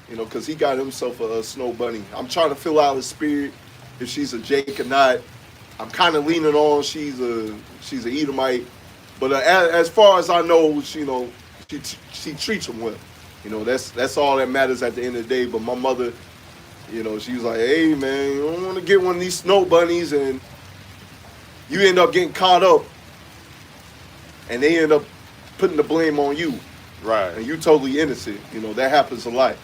You know, because he got himself a snow bunny. I'm trying to fill out his spirit, if she's a Jake or not. I'm kind of leaning on she's a Edomite, but as far as I know, she treats him well. You know, that's all that matters at the end of the day. But my mother, you know, she was like, hey man, you don't want to get one of these snow bunnies and you end up getting caught up and they end up putting the blame on you. Right. And you totally innocent. You know, that happens a lot.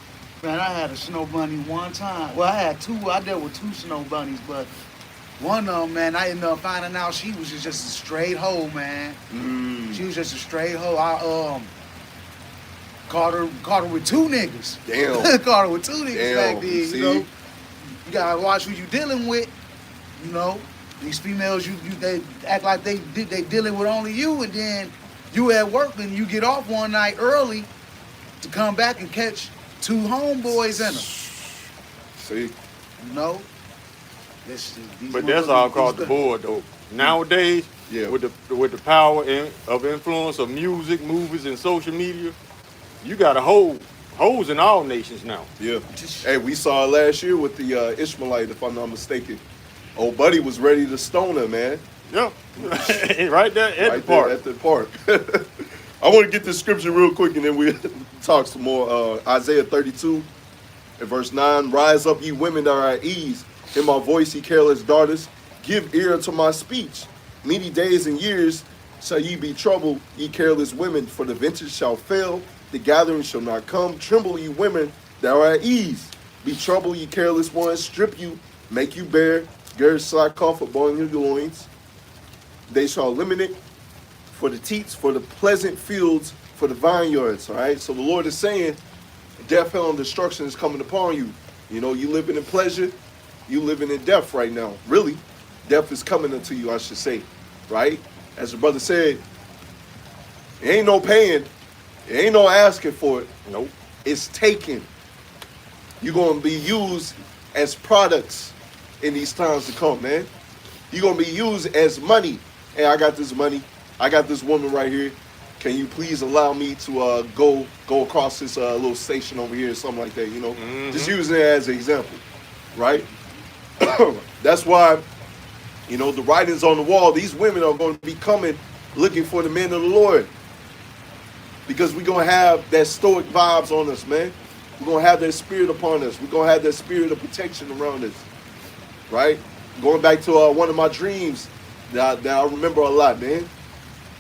Man, I had a snow bunny one time. Well, I had two. I dealt with two snow bunnies, but one of them, man, I ended up finding out she was just a straight hoe, man. She was just a straight hoe. I caught her with two niggas. Damn. Caught her with two niggas Damn, back then. see? You know, you gotta watch who you dealing with. You know, these females, they act like they dealing with only you, and then you at work and you get off one night early to come back and catch two homeboys in them. See? You know? But that's all called the board, though. Nowadays, Yeah. with the power of influence of music, movies, and social media, you got a hoes in all nations now. Yeah. Hey, we saw it last year with the Ishmaelite, if I'm not mistaken. Old buddy was ready to stone her, man. Yeah, right there at the park. At the park. I want to get this scripture real quick and then we talk some more. Isaiah 32 and verse 9. Rise up, ye women that are at ease. Hear my voice, ye careless daughters. Give ear to my speech. Many days and years shall ye be troubled, ye careless women, for the vintage shall fail, the gathering shall not come. Tremble, ye women that are at ease. Be troubled, ye careless ones. Strip you, make you bare. Gird sackcloth upon your loins. They shall eliminate for the teats, for the pleasant fields, for the vineyards. All right. So the Lord is saying, death, hell, and destruction is coming upon you. You know, you living in pleasure, you living in death right now. Really, death is coming unto you, I should say. Right. As the brother said, it ain't no paying, it ain't no asking for it. Nope. It's taken. You're gonna be used as products in these times to come, man. You're gonna be used as money. Hey, I got this money. I got this woman right here. Can you please allow me to go across this little station over here or something like that, you know? Just using it as an example, right? That's why, you know, the writings on the wall, these women are going to be coming looking for the men of the Lord. Because we're going to have that stoic vibes on us, man. We're going to have that spirit upon us. We're going to have that spirit of protection around us, right? Going back to one of my dreams that I remember a lot, man.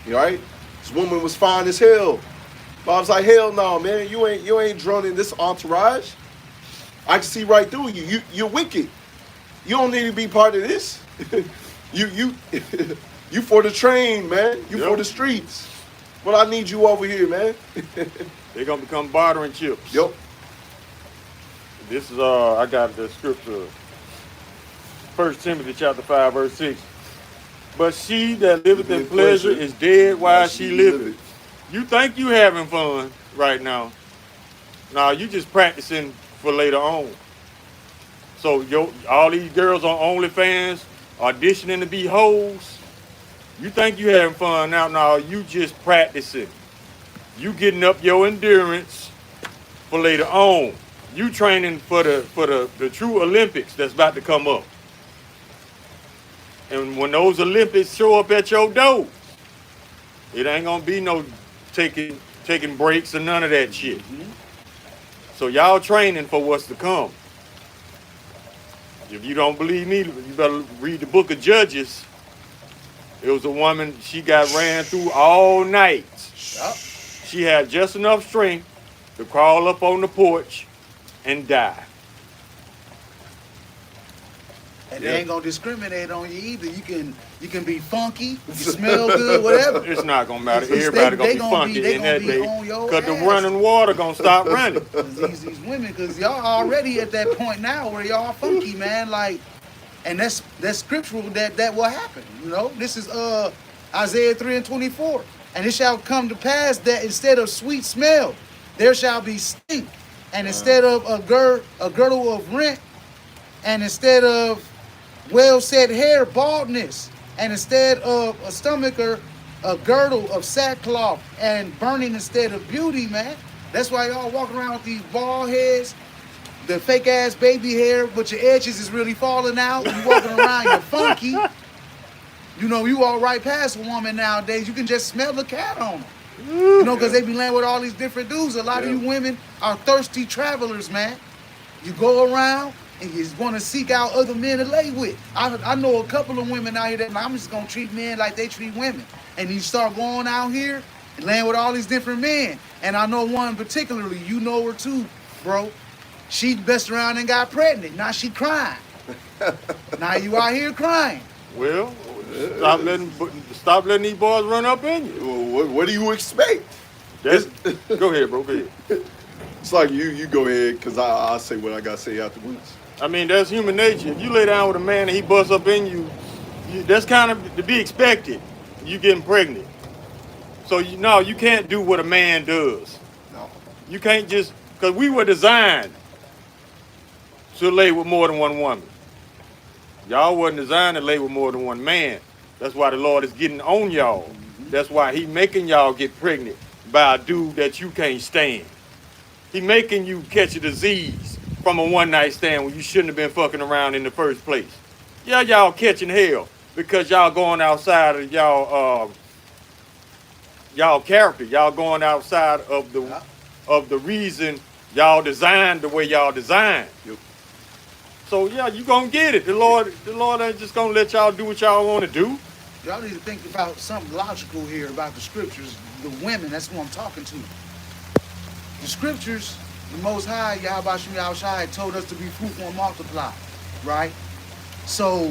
You all right? This woman was fine as hell. But I was like, hell no, man. You ain't drawn in this entourage. I can see right through you. You're wicked. You don't need to be part of this. you for the train, man. You for the streets. But I need you over here, man. They're gonna become bartering chips. Yep. This is I got the scripture. 1 Timothy chapter 5, verse 6. But she that liveth in pleasure is dead while she liveth. You think you having fun right now. Nah, you just practicing for later on. So all these girls on OnlyFans auditioning to be hoes, you think you having fun now. No, you just practicing. You getting up your endurance for later on. You training for the true Olympics that's about to come up. And when those Olympics show up at your door, it ain't gonna be no taking breaks or none of that shit. So y'all training for what's to come. If you don't believe me, you better read the book of Judges. It was a woman, she got ran through all night. Yep. She had just enough strength to crawl up on the porch and die. And they ain't gonna discriminate on you either. You can be funky, you smell good, whatever. It's not gonna matter. Everybody gonna be funky in that day. Cause the running water gonna stop running. These women, cause y'all already at that point now where y'all funky, man. Like, and that's scriptural that will happen. You know, this is Isaiah 3:24. And it shall come to pass that instead of sweet smell, there shall be stink. and instead of a girdle of rent, and instead of well-set hair, baldness, and instead of a stomacher, a girdle of sackcloth, and burning instead of beauty, man. That's why y'all walking around with these bald heads, the fake ass baby hair, but your edges is really falling out. You walking around, you're funky. You know, you walk right past a woman nowadays, you can just smell the cat on them. You know, because they be laying with all these different dudes. A lot of you women are thirsty travelers, man. You go around and you want to seek out other men to lay with. I know a couple of women out here that I'm just going to treat men like they treat women. And you start going out here and laying with all these different men. And I know one particularly, you know her too, bro. She messed around and got pregnant. Now she crying. Now you out here crying. Well, stop letting these boys run up in you. Well, what do you expect? Go ahead, bro. Go ahead. It's like you go ahead, because I'll say what I got to say afterwards. I mean, that's human nature. If you lay down with a man and he busts up in you, that's kind of to be expected. You getting pregnant. So you can't do what a man does. No. You can't just, because we were designed to lay with more than one woman. Y'all wasn't designed to lay with more than one man. That's why the Lord is getting on y'all. That's why he making y'all get pregnant by a dude that you can't stand. He making you catch a disease from a one-night stand when you shouldn't have been fucking around in the first place. Yeah, y'all catching hell because y'all going outside of y'all character. Y'all going outside of the reason y'all designed the way y'all designed. Yep. So yeah, you gonna get it. The Lord ain't just gonna let y'all do what y'all want to do. Y'all need to think about something logical here about the scriptures. The women, that's who I'm talking to. The scriptures, the Most High, Yahabashim Yahushai, told us to be fruitful and multiply, right? So,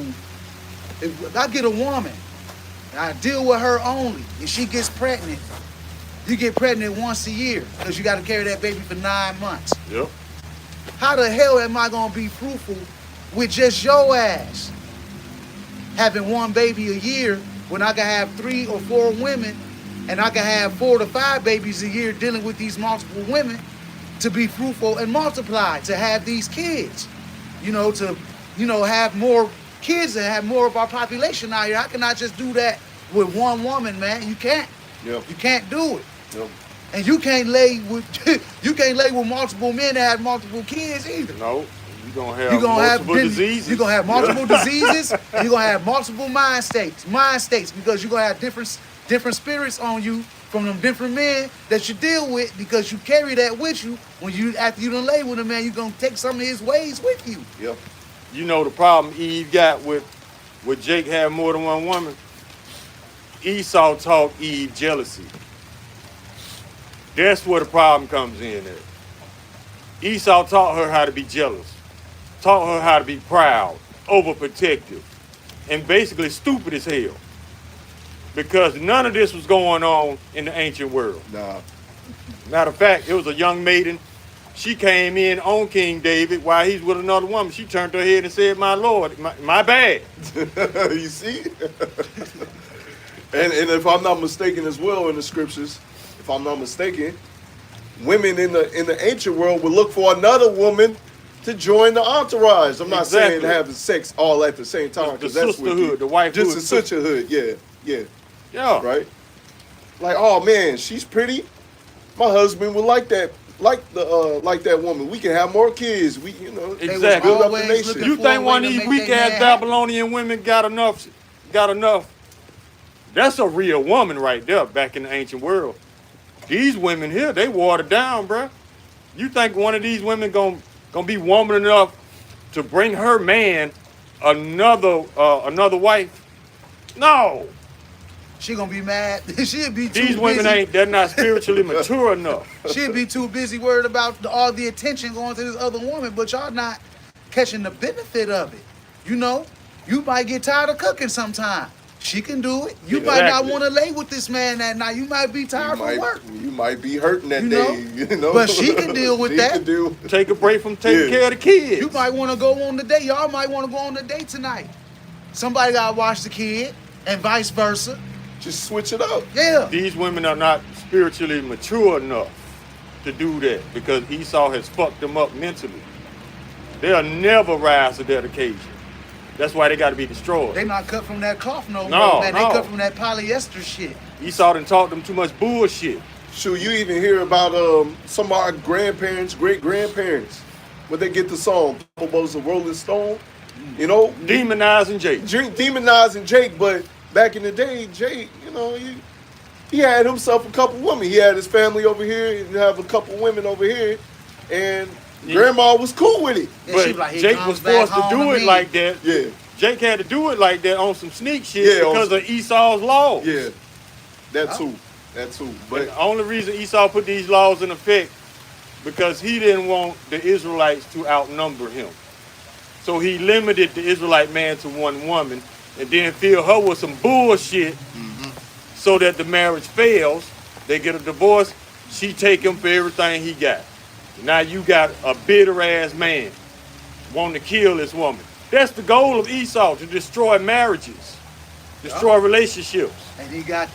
if I get a woman, and I deal with her only, and she gets pregnant, you get pregnant once a year, because you got to carry that baby for 9 months. Yep. How the hell am I going to be fruitful with just your ass having one baby a year when I can have 3 or 4 women and I can have 4 to 5 babies a year dealing with these multiple women to be fruitful and multiply, to have these kids, to have more kids and have more of our population out here. I cannot just do that with one woman, man. You can't. Yep. You can't do it. Yep. And you can't lay with multiple men that have multiple kids either. No, you're gonna have multiple diseases. You're gonna have multiple diseases. You're gonna have multiple mind states because you're gonna have different spirits on you from them different men that you deal with, because you carry that with you. After you done lay with a man, you're gonna take some of his ways with you. Yep. You know the problem Eve got with Jake having more than one woman? Esau taught Eve jealousy. That's where the problem comes in at. Esau taught her how to be jealous, taught her how to be proud, overprotective, and basically stupid as hell. Because none of this was going on in the ancient world. Nah. Matter of fact, it was a young maiden. She came in on King David while he's with another woman. She turned her head and said, "My Lord, my bad." You see? and if I'm not mistaken as well in the scriptures, if I'm not mistaken, women in the ancient world would look for another woman to join the entourage. I'm not saying having sex all at the same time, because that's sisterhood, the wifehood, just a sisterhood. Yeah. Yeah. Right. Like, oh man, she's pretty. My husband would like that woman. We can have more kids. We, exactly. build up the nation. You think one of these weak ass Babylonian women got enough? That's a real woman right there back in the ancient world. These women here, they watered down, bruh. You think one of these women gonna be woman enough to bring her man another wife? No. She gonna be mad. She'll be too These women busy. they're not spiritually mature enough. She'll be too busy worried about all the attention going to this other woman, but y'all not catching the benefit of it. You might get tired of cooking sometime. She can do it. You might not want to lay with this man that night. You might be tired from work. You might be hurting that day. But she can deal with that. Take a break from taking care of the kids. You might want to go on the date. Y'all might want to go on the date tonight. Somebody got to watch the kid and vice versa. Just switch it up. Yeah. These women are not spiritually mature enough to do that because Esau has fucked them up mentally. They'll never rise to that occasion. That's why they got to be destroyed. They not cut from that cloth no No, more, man. no. They cut from that polyester shit. Esau done taught them too much bullshit. Shoot, you even hear about some of our grandparents, great-grandparents, when they get the song, Bobo's a Rolling Stone, you know? Demonizing Jake. Demonizing Jake, but back in the day, Jake, you know, he had himself a couple women. He had his family over here, and have a couple women over here, and Grandma was cool with it. And she But like, "He Jake comes was back forced to home do it me." like that. Yeah, Jake had to do it like that on some sneak shit Yeah, because of Esau's laws. yeah, that too. But But the only reason Esau put these laws in effect because he didn't want the Israelites to outnumber him. So he limited the Israelite man to one woman and then filled her with some bullshit so that the marriage fails. They get a divorce. She take him for everything he got. Now you got a bitter ass man wanting to kill this woman. That's the goal of Esau, to destroy marriages, destroy relationships. And he got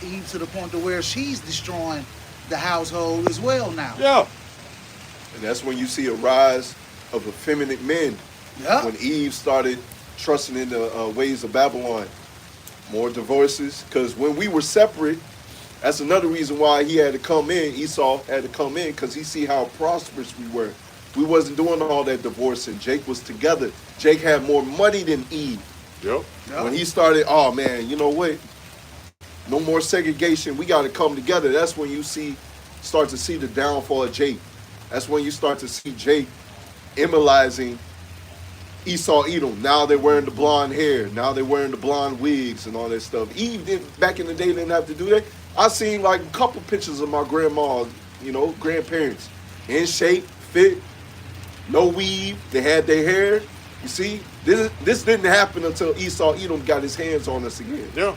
Eve to the point to where she's destroying the household as well now. Yeah. and that's when you see a rise of effeminate men. Yeah. When Eve started trusting in the ways of Babylon. More divorces, because when we were separate, that's another reason why he had to come in. Esau had to come in because he see how prosperous we were. We wasn't doing all that divorcing. Jake was together. Jake had more money than Eve. Yep. Yeah. When he started, oh man, you know what? No more segregation. We got to come together. That's when you start to see the downfall of Jake. That's when you start to see Jake immoralizing Esau Edom. Now they're wearing the blonde hair. Now they're wearing the blonde wigs and all that stuff. Eve back in the day didn't have to do that. I seen like a couple pictures of my grandma, you know, grandparents, in shape, fit, no weave. They had their hair. You see, this didn't happen until Esau Edom got his hands on us again. Yeah.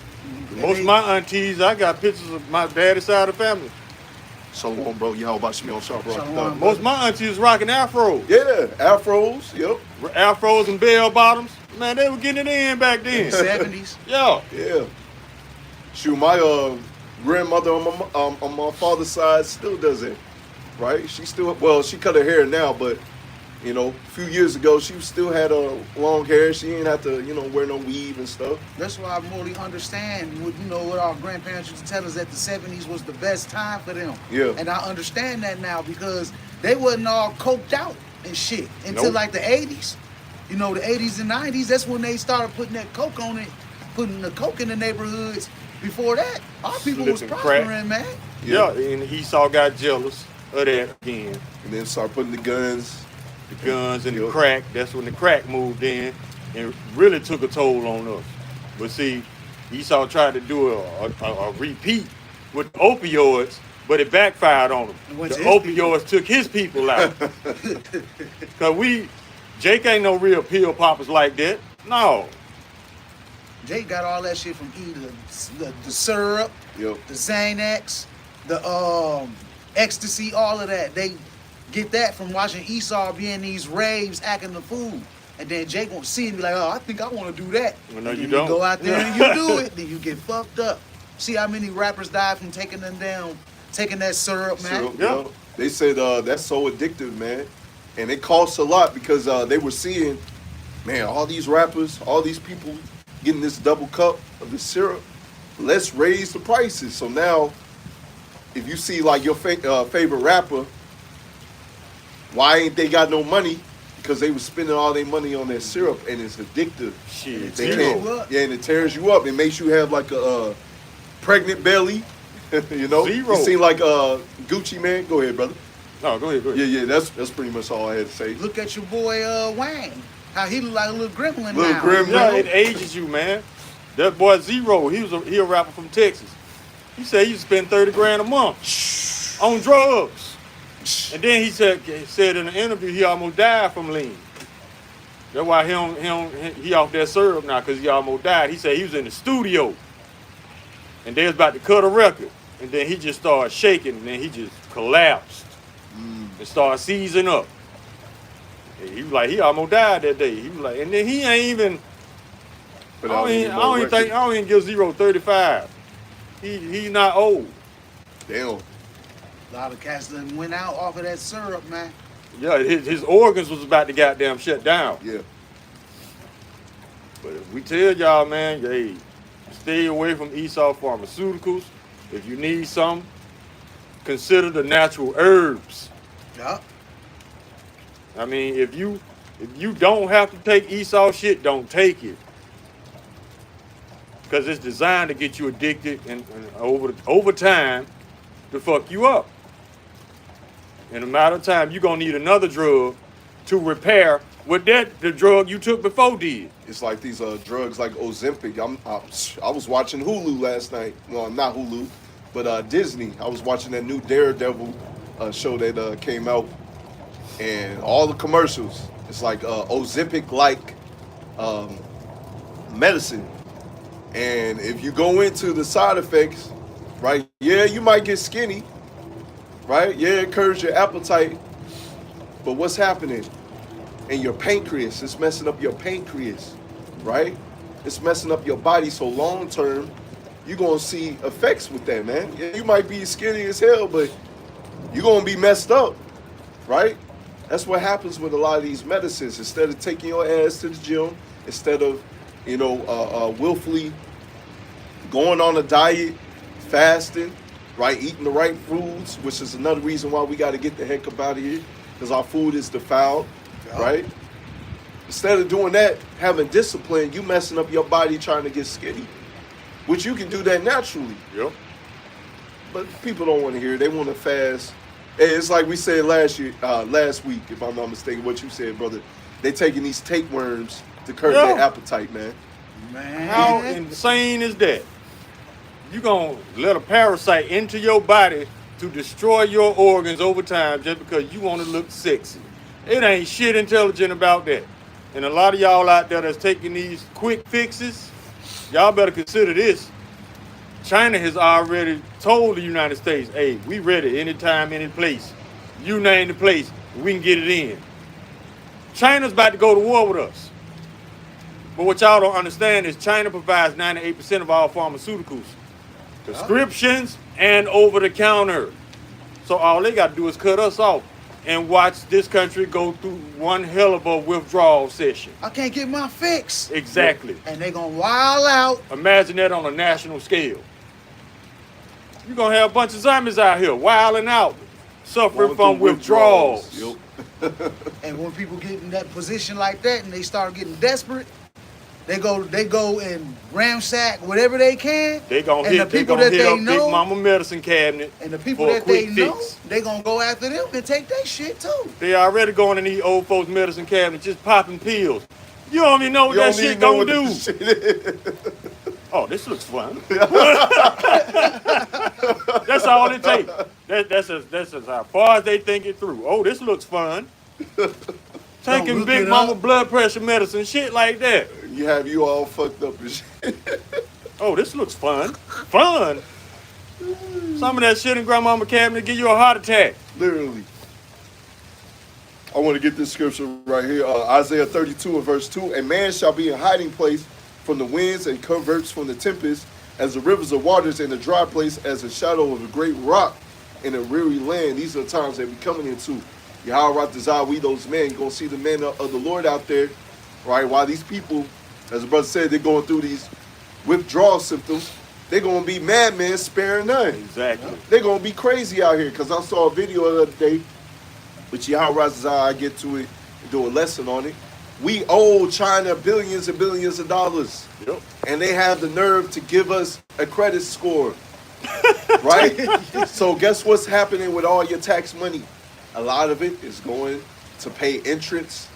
Most of my aunties, I got pictures of my daddy's side of the family. Shalom, bro. Y'all about Shmuel Sharp Rock. Shalom. Most of my aunties wrocking afros. Yeah, afros. Yep. Afros and bell bottoms. Man, they were getting it in back In then. the 70s. Yeah. Yeah. Shoot, my grandmother on my father's side still does it, right? She cut her hair now, but you know, a few years ago she still had long hair. She didn't have to, you know, wear no weave and stuff. That's why I really understand what our grandparents used to tell us that the 70s was the best time for them. Yeah. And I understand that now because they wasn't all coked out and shit until Nope. like the 80s. You know, the 80s and 90s, that's when they started putting that coke on it, putting the coke in the neighborhoods. Before that, our people was Slipping crack. prospering, man. Yeah. And Esau got jealous of that again. And then start putting the guns. The guns and the Yep. crack. That's when the crack moved in and really took a toll on us. But see, Esau tried to do a repeat with opioids, but it backfired on him. It went The to his opioids took his people out. Cause Jake ain't no real pill poppers like that. No. Jake got all that shit from either the syrup, Yep. the Xanax, the ecstasy, all of that. They get that from watching Esau be in these raves acting the fool. And then Jake won't see it and be like, oh, I think I want to do that. Well, no, And you then don't. go out there and you do it, then you get fucked up. See how many rappers died from taking that syrup, man? Syrup, Yeah. you know? They said that's so addictive, man. And it costs a lot because they were seeing, man, all these rappers, all these people getting this double cup of the syrup. Let's raise the prices. So now, if you see like your favorite rapper, why ain't they got no money? Because they was spending all their money on that syrup, and it's addictive. Shit. They Tears can't, you up. yeah, and it tears you up. It makes you have like a pregnant belly. You know, Zero. you seem like Gucci man. Go ahead, brother. No, go ahead. Yeah, that's pretty much all I had to say. Look at your boy Wayne. How he look like a little gremlin Little now. gremlin. Yeah, it ages you, man. That boy Zero, he a rapper from Texas. He said he spend 30 grand a month on drugs. And then he said in an interview he almost died from lean. That's why he off that syrup now, because he almost died. He said he was in the studio and they was about to cut a record. And then he just started shaking and then he just collapsed and started seizing up. And he was like, he almost died that day. He was like, and then he ain't even, But I don't even give Zero 35. He's not old. Damn. A lot of cats done went out off of that syrup, man. Yeah, his organs was about to goddamn shut down. Yeah. But if we tell y'all, man, hey, stay away from Esau Pharmaceuticals. If you need some, consider the natural herbs. Yeah. I mean, if you don't have to take Esau shit, don't take it. Because it's designed to get you addicted and over time to fuck you up. In a matter of time, you're going to need another drug to repair what the drug you took before did. It's like these drugs like Ozempic. I was watching Hulu last night. Well, not Hulu, but Disney. I was watching that new Daredevil show that came out, and all the commercials. It's like Ozempic-like medicine. And if you go into the side effects, right? Yeah, you might get skinny, right? Yeah, it curbs your appetite. But what's happening? And your pancreas, it's messing up your pancreas, right? It's messing up your body. So long term, you're gonna see effects with that, man. Yeah, you might be skinny as hell, but you're gonna be messed up, right? That's what happens with a lot of these medicines. Instead of taking your ass to the gym, instead of, willfully going on a diet, fasting, right? Eating the right foods, which is another reason why we got to get the heck up out of here, because our food is defiled, right? Instead of doing that, having discipline, you messing up your body trying to get skinny, which you can do that naturally. Yep. But people don't want to hear it. They want to fast. Hey, it's like we said last week, if I'm not mistaken, what you said, brother. They taking these tapeworms to curb their appetite, man. Man. How insane is that? You gonna let a parasite into your body to destroy your organs over time just because you want to look sexy. It ain't shit intelligent about that. And a lot of y'all out there that's taking these quick fixes, y'all better consider this. China has already told the United States, hey, we ready anytime, any place. You name the place, we can get it in. China's about to go to war with us. But what y'all don't understand is China provides 98% of all pharmaceuticals, prescriptions, and over-the-counter. So all they got to do is cut us off and watch this country go through one hell of a withdrawal session. I can't get my fix. Exactly. And they gonna wild out. Imagine that on a national scale. You're going to have a bunch of zombies out here wilding out, suffering from withdrawals. Yep. And when people get in that position like that and they start getting desperate, they go and ransack whatever they can. They gonna and hit, the people they gonna that hit they up know, Big Mama medicine cabinet. And the people for a that they quick know, fix. they gonna go after them and take their shit too. They already going in these old folks medicine cabinet just popping pills. You don't even know what that shit gonna do. Oh, this looks fun. That's all it takes. That's as how far as they think it through. Oh, this looks fun. Taking Big Mama blood pressure medicine, shit like that. You have you all fucked up and shit. Oh, this looks fun. Fun? Some of that shit in Grandmama cabinet give you a heart attack. Literally. I want to get this scripture right here. Isaiah 32 and verse 2. A man shall be in hiding place from the winds and coverts from the tempest, as the rivers of waters in a dry place, as a shadow of a great rock in a weary land. These are the times that we're coming into. Yahweh Razah, we those men, going to see the men of the Lord out there, right? While these people, as the brother said, they're going through these withdrawal symptoms, they're going to be madmen sparing none. Exactly. They're going to be crazy out here, because I saw a video the other day, which Yahweh Razah, I get to it and do a lesson on it. We owe China billions and billions of dollars. Yep. And they have the nerve to give us a credit score. Right? So guess what's happening with all your tax money? A lot of it is going to pay interest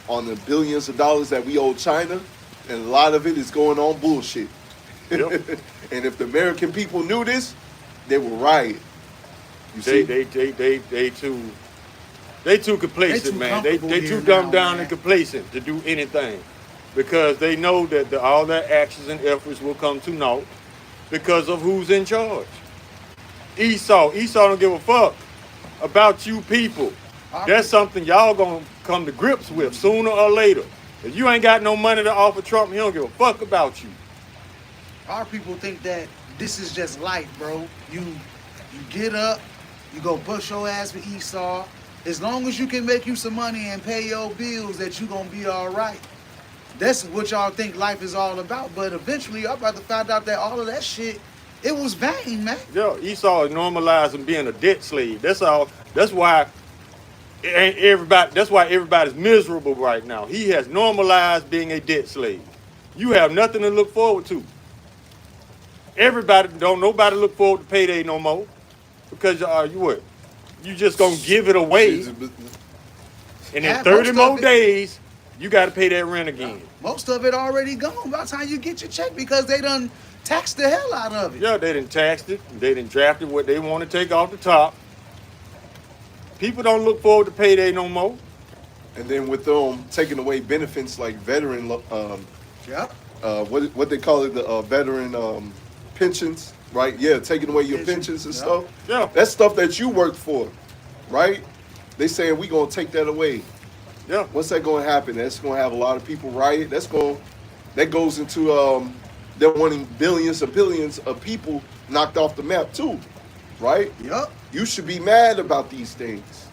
on the billions of dollars that we owe China. And a lot of it is going on bullshit. Yep. And if the American people knew this, they would riot. You see? They too complacent, man. They too dumbed down and complacent to do anything, because they know that all their actions and efforts will come to naught because of who's in charge. Esau don't give a fuck about you people. That's something y'all gonna come to grips with sooner or later. If you ain't got no money to offer Trump, he don't give a fuck about you. Our people think that this is just life, bro. You get up, You go push your ass for Esau. As long as you can make you some money and pay your bills, that you gonna be all right. That's what y'all think life is all about. But eventually, y'all about to find out that all of that shit, it was vain, man. Yeah, Esau is normalizing being a debt slave. That's all. That's why it ain't everybody. That's why everybody's miserable right now. He has normalized being a debt slave. You have nothing to look forward to. Everybody don't nobody look forward to payday no more because you what? You just gonna give it away, and in Yeah, 30 most more of it- days you got to pay that rent again. Most of it already gone by the time you get your check because they done taxed the hell out of it. Yeah, they done taxed it. They done drafted what they want to take off the top. People don't look forward to payday no more. And then with them taking away benefits like veteran, Yeah. what they call it, the veteran pensions, right? Yeah, taking away your Pension, pensions and yeah. stuff. Yeah. That's stuff that you worked for, right? They saying we gonna take that away. Yeah. What's that gonna happen? That's gonna have a lot of people riot. That goes into them wanting billions and billions of people knocked off the map too, right? Yup. You should be mad about these things.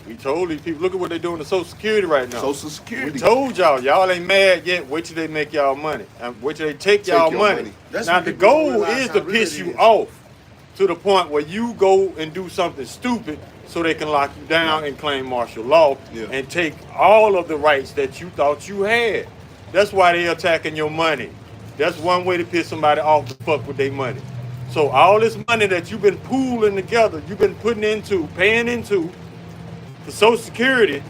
We told these people, look at what they're doing to Social Security right now. Social We Security. told y'all ain't mad yet. Wait till they make y'all money. And wait till they take y'all your money. money. That's Now when the people goal realize is how to real piss it you is. off to the point where you go and do something stupid so they can lock you down and claim martial law Yeah. and take all of the rights that you thought you had. That's why they're attacking your money. That's one way to piss somebody off to fuck with their money. So all this money that you've been pooling together, you've been paying into for Social Security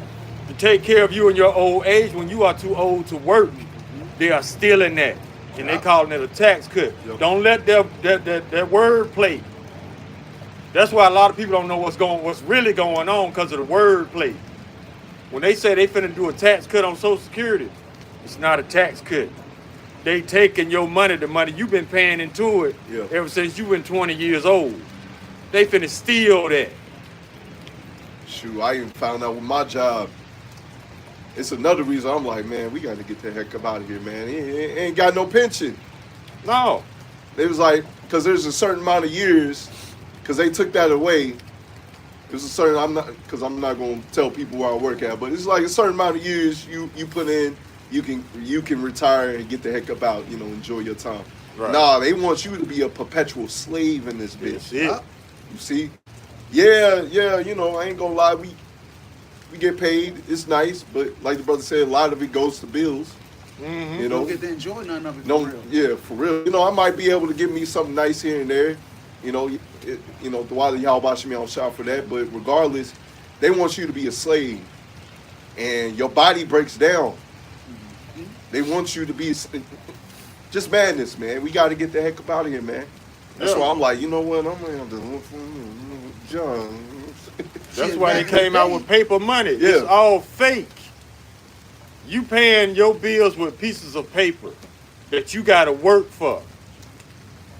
to take care of you in your old age when you are too old to work, they are stealing that. And they calling it a tax cut. Yep. Don't let their word play. That's why a lot of people don't know what's really going on because of the word play. When they say they finna do a tax cut on Social Security, it's not a tax cut. They taking your money, the money you've been paying into it Yeah. ever since you've been 20 years old. They finna steal that. Shoot, I even found out with my job. It's another reason I'm like, man, we got to get the heck up out of here, man. He ain't got no pension. No. They was like, because there's a certain amount of years, because they took that away. There's a certain, I'm not going to tell people where I work at, but it's like a certain amount of years you put in, you can retire and get the heck up out, enjoy your time. Right. Nah, they want you to be a perpetual slave in this bitch. That's it. You see? Yeah, I ain't gonna lie, we get paid, it's nice, but like the brother said, a lot of it goes to bills. Mm-hmm. You Don't know? get to enjoy none of it. No, For real. yeah, for real. I might be able to give me something nice here and there. While y'all watching me, I'll shout for that. But regardless, they want you to be a slave, and your body breaks down. They want you to be just madness, man. We got to get the heck up out of here, man. That's Yeah. why I'm like, you know what? I'm gonna have to John. That's Shit, why they back came in the out day. with paper money. Yeah. It's all fake. You paying your bills with pieces of paper that you got to work for.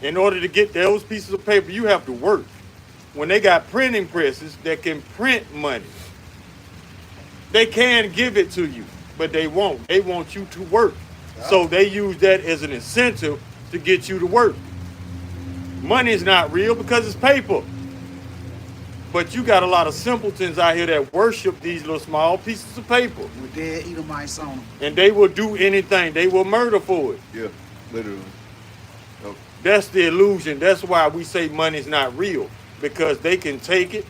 In order to get those pieces of paper, you have to work. When they got printing presses that can print money, they can give it to you, but they won't. They want you to work. So they use that as an incentive to get you to work. Money is not real because it's paper. But you got a lot of simpletons out here that worship these little small pieces of paper. With dead Edomites on them. And they will do anything. They will murder for it. Yeah, literally. Oh, That's the illusion. That's why we say money's not real. Because they can take it.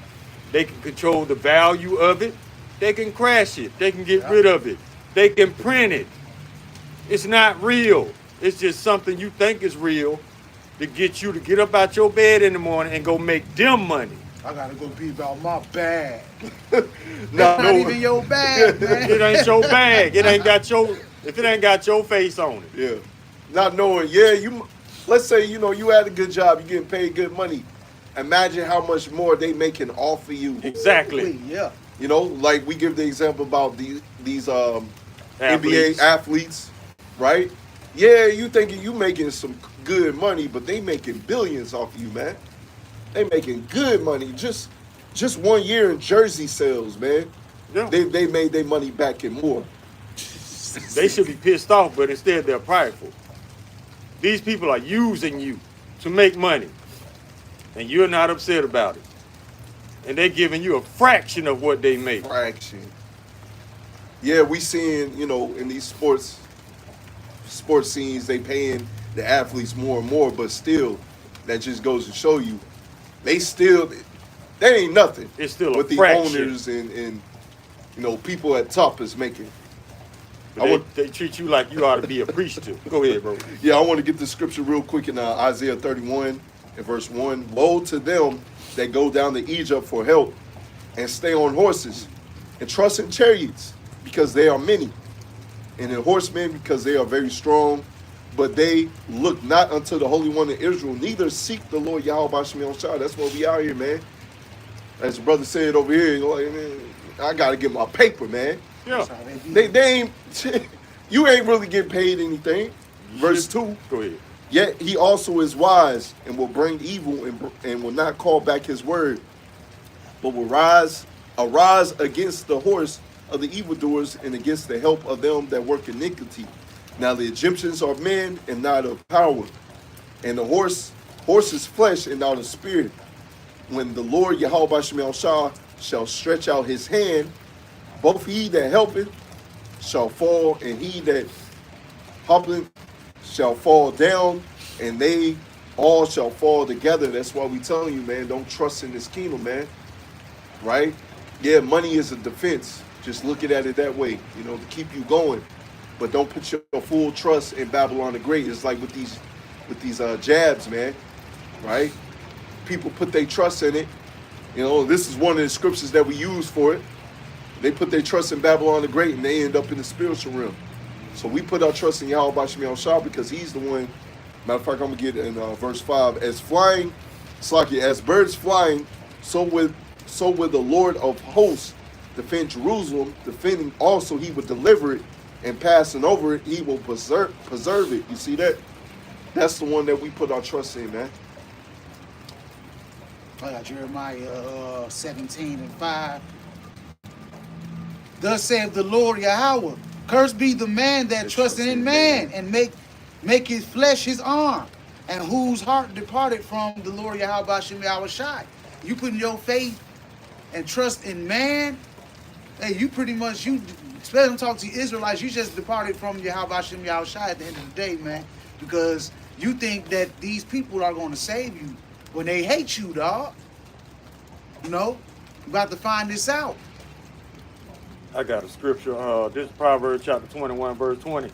They can control the value of it. They can crash it. They can get rid of it. They can print it. It's not real. It's just something you think is real to get you to get up out your bed in the morning and go make them money. I gotta go be about my bag. No, That's not even your bag, man. It ain't your bag. It ain't got your, if it ain't got your face on it. Yeah, not knowing. Yeah, let's say you had a good job, you getting paid good money. Imagine how much more they making off of you. Exactly. Yeah. Like we give the example about these Athletes. NBA athletes, right? Yeah, you thinking you making some good money, but they making billions off of you, man. They making good money. Just 1 year in jersey sales, man. Yeah. They made their money back and more. They should be pissed off, but instead they're prideful. These people are using you to make money, and you're not upset about it. and they're giving you a fraction of what they make. Fraction. Yeah, we seeing, you know, in these sports scenes, they paying the athletes more and more, but still, that just goes to show you, they ain't nothing. It's still a what the fraction. owners and you know, people at top is making. But they treat you like you ought to be appreciative. Go ahead, bro. Yeah, I want to get the scripture real quick in Isaiah 31 and verse 1. Woe to them that go down to Egypt for help and stay on horses and trust in chariots because they are many, and in horsemen because they are very strong. But they look not unto the Holy One of Israel, neither seek the Lord Yahweh Shemel Shah. That's what we out here, man. As the brother said over here, like, man, I got to get my paper, man. Yeah. They ain't, you ain't really getting paid anything. Verse 2. Go ahead. Yet he also is wise and will bring evil and will not call back his word, but will arise against the horse of the evildoers and against the help of them that work iniquity. Now the Egyptians are men and not of power, and the horse is flesh and not of spirit. When the Lord Yahweh Shemel Shah shall stretch out his hand, both he that helpeth shall fall, and he that helpeth shall fall down, and they all shall fall together. That's why we telling you, man, don't trust in this kingdom, man. Right? Yeah, money is a defense. Just look at it that way, you know, to keep you going. But don't put your full trust in Babylon the Great. It's like with these jabs, man. Right? People put their trust in it. You know, this is one of the scriptures that we use for it. They put their trust in Babylon the Great, and they end up in the spiritual realm. So we put our trust in Yahweh Shemel Shah because he's the one. Matter of fact, I'm going to get in verse 5. As birds flying, so will the Lord of hosts defend Jerusalem. Defending also, he will deliver it, and passing over it, he will preserve it. You see that? That's the one that we put our trust in, man. I got Jeremiah 17 and 5. Thus saith the Lord Yahweh, cursed be the man that trusteth in man, and make his flesh his arm, and whose heart departed from the Lord Yahweh Shemel Shai. You putting your faith and trust in man, hey, you pretty much, especially when talking to Israelites, you just departed from Yahweh Shemel Shai at the end of the day, man, because you think that these people are going to save you when they hate you, dog. You know, you about to find this out. I got a scripture. This is Proverbs chapter 21, verse 20.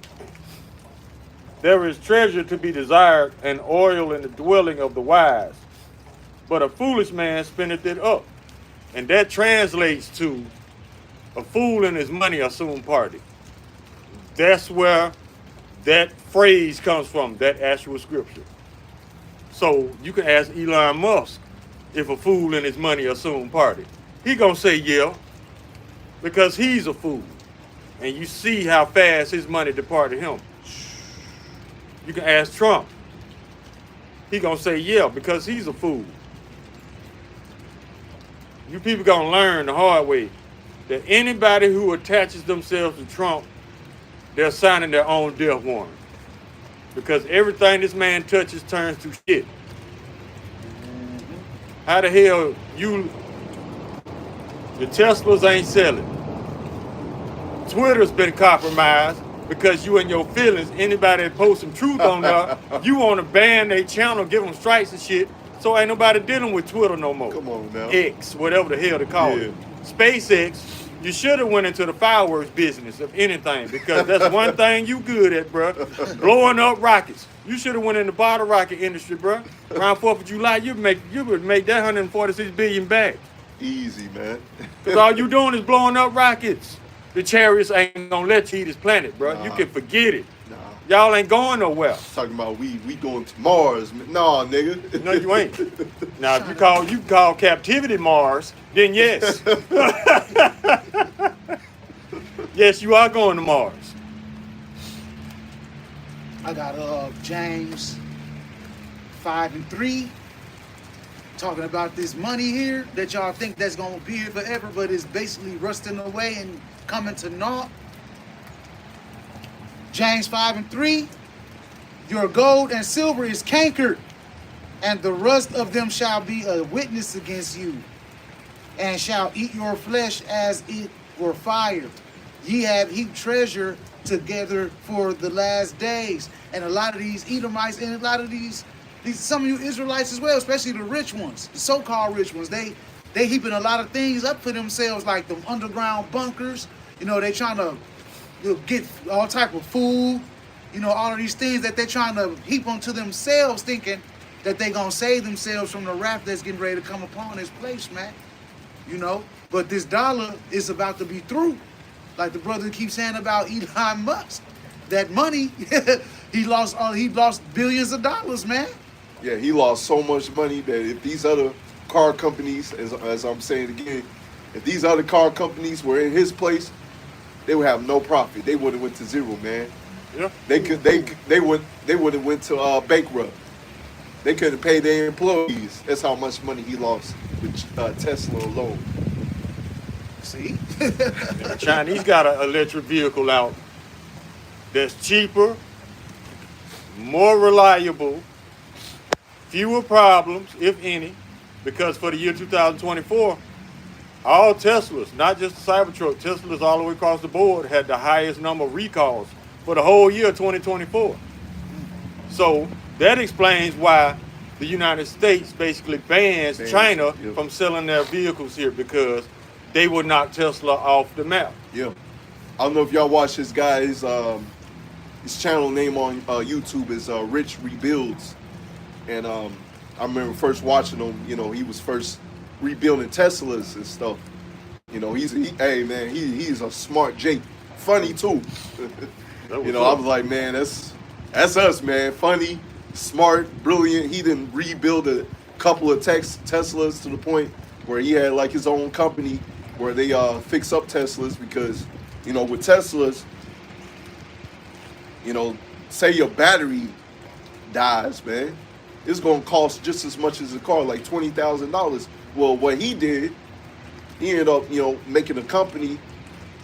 There is treasure to be desired and oil in the dwelling of the wise, but a foolish man spendeth it up. And that translates to a fool and his money are soon parted. That's where that phrase comes from, that actual scripture. So you can ask Elon Musk if a fool and his money are soon parted. He gonna say yeah, because he's a fool. And you see how fast his money departed him. You can ask Trump. He gonna say yeah, because he's a fool. You people gonna learn the hard way that anybody who attaches themselves to Trump, they're signing their own death warrant. Because everything this man touches turns to shit. How the hell the Teslas ain't selling? Twitter's been compromised because you and your feelings, anybody that posts some truth on there, you want to ban their channel, give them strikes and shit, so ain't nobody dealing with Twitter no more. Come on now. X, whatever the hell they call it. SpaceX, you should have went into the fireworks business of anything, because that's one thing you good at, bro. Blowing up rockets. You should have went in the bottle rocket industry, bro. Around 4th of July, you would make that 146 billion back. Easy, man. Because all you doing is blowing up rockets. The chariots ain't gonna let you eat this planet, bro. Nah. You can forget it. Nah. Y'all ain't going nowhere. Talking about we going to Mars. Nah, nigga. No, you ain't. Now, if you call captivity Mars, then yes. Yes, you are going to Mars. I got James 5 and 3 talking about this money here that y'all think that's gonna be here forever, but it's basically rusting away and coming to naught. James 5 and 3, your gold and silver is cankered, and the rust of them shall be a witness against you. and shall eat your flesh as it were fire. Ye have heaped treasure together for the last days. And a lot of these Edomites and a lot of these some of you Israelites as well, especially the rich ones, the so-called rich ones, they heaping a lot of things up for themselves, like the underground bunkers. You know, they trying to get all type of food. You know, all of these things that they're trying to heap onto themselves, thinking that they're going to save themselves from the wrath that's getting ready to come upon this place, man. You know, but this dollar is about to be through. Like the brother keeps saying about Elon Musk. That money, he lost billions of dollars, man. Yeah, he lost so much money that if these other car companies, as I'm saying again, if these other car companies were in his place, they would have no profit. They would have went to zero, man. Yeah. They would have went to bankrupt. They couldn't pay their employees. That's how much money he lost with Tesla alone. See? The Chinese got an electric vehicle out that's cheaper, more reliable, fewer problems, if any, because for the year 2024, all Teslas, not just the Cybertruck, Teslas all the way across the board had the highest number of recalls for the whole year 2024. So that explains why the United States basically bans China from selling their vehicles here, because they would knock Tesla off the map. Yeah. I don't know if y'all watch this guy. His channel name on YouTube is Rich Rebuilds. And I remember first watching him, you know, he was first rebuilding Teslas and stuff. You know, he's a smart Jake. Funny too. You know, I was like, man, that's us, man. Funny, smart, brilliant. He didn't rebuild a couple of Teslas to the point where he had like his own company where they fix up Teslas, because, you know, with Teslas, you know, say your battery dies, man, it's gonna cost just as much as a car, like $20,000. Well, what he did, he ended up, you know, making a company,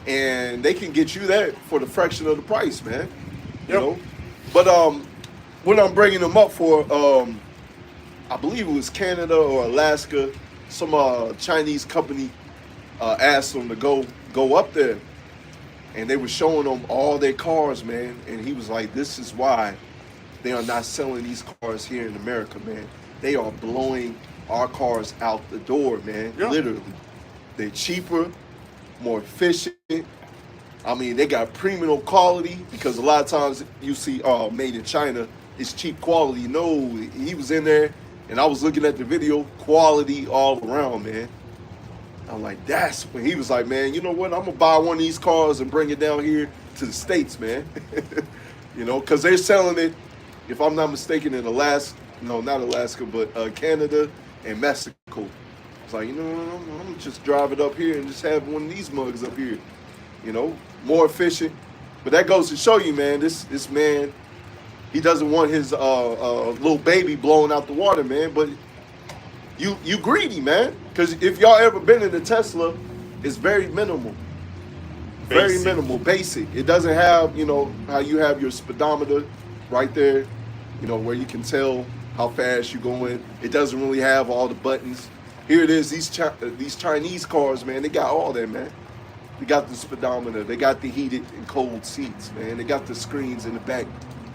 and they can get you that for the fraction of the price, man. You know, but what I'm bringing them up for, I believe it was Canada or Alaska, some Chinese company asked him to go up there, and they were showing him all their cars, man, and he was like, this is why they are not selling these cars here in America, man. They are blowing our cars out the door, man. Literally. They're cheaper, more efficient. I mean, they got premium quality, because a lot of times you see, made in China, it's cheap quality. No, he was in there, and I was looking at the video, quality all around, man. I'm like, that's when he was like, man, you know what? I'm going to buy one of these cars and bring it down here to the States, man. You know, because they're selling it, if I'm not mistaken, in Alaska, no, not Alaska, but Canada and Mexico. It's like, you know, I'm going to just drive it up here and just have one of these mugs up here. You know, more efficient. But that goes to show you, man, this man, he doesn't want his little baby blowing out the water, man. But you greedy, man. Because if y'all ever been in a Tesla, it's very minimal. Very minimal, basic. It doesn't have, you know, how you have your speedometer right there, you know, where you can tell how fast you're going. It doesn't really have all the buttons. Here it is, these Chinese cars, man, they got all that, man. They got the speedometer, they got the heated and cold seats, man. They got the screens in the back,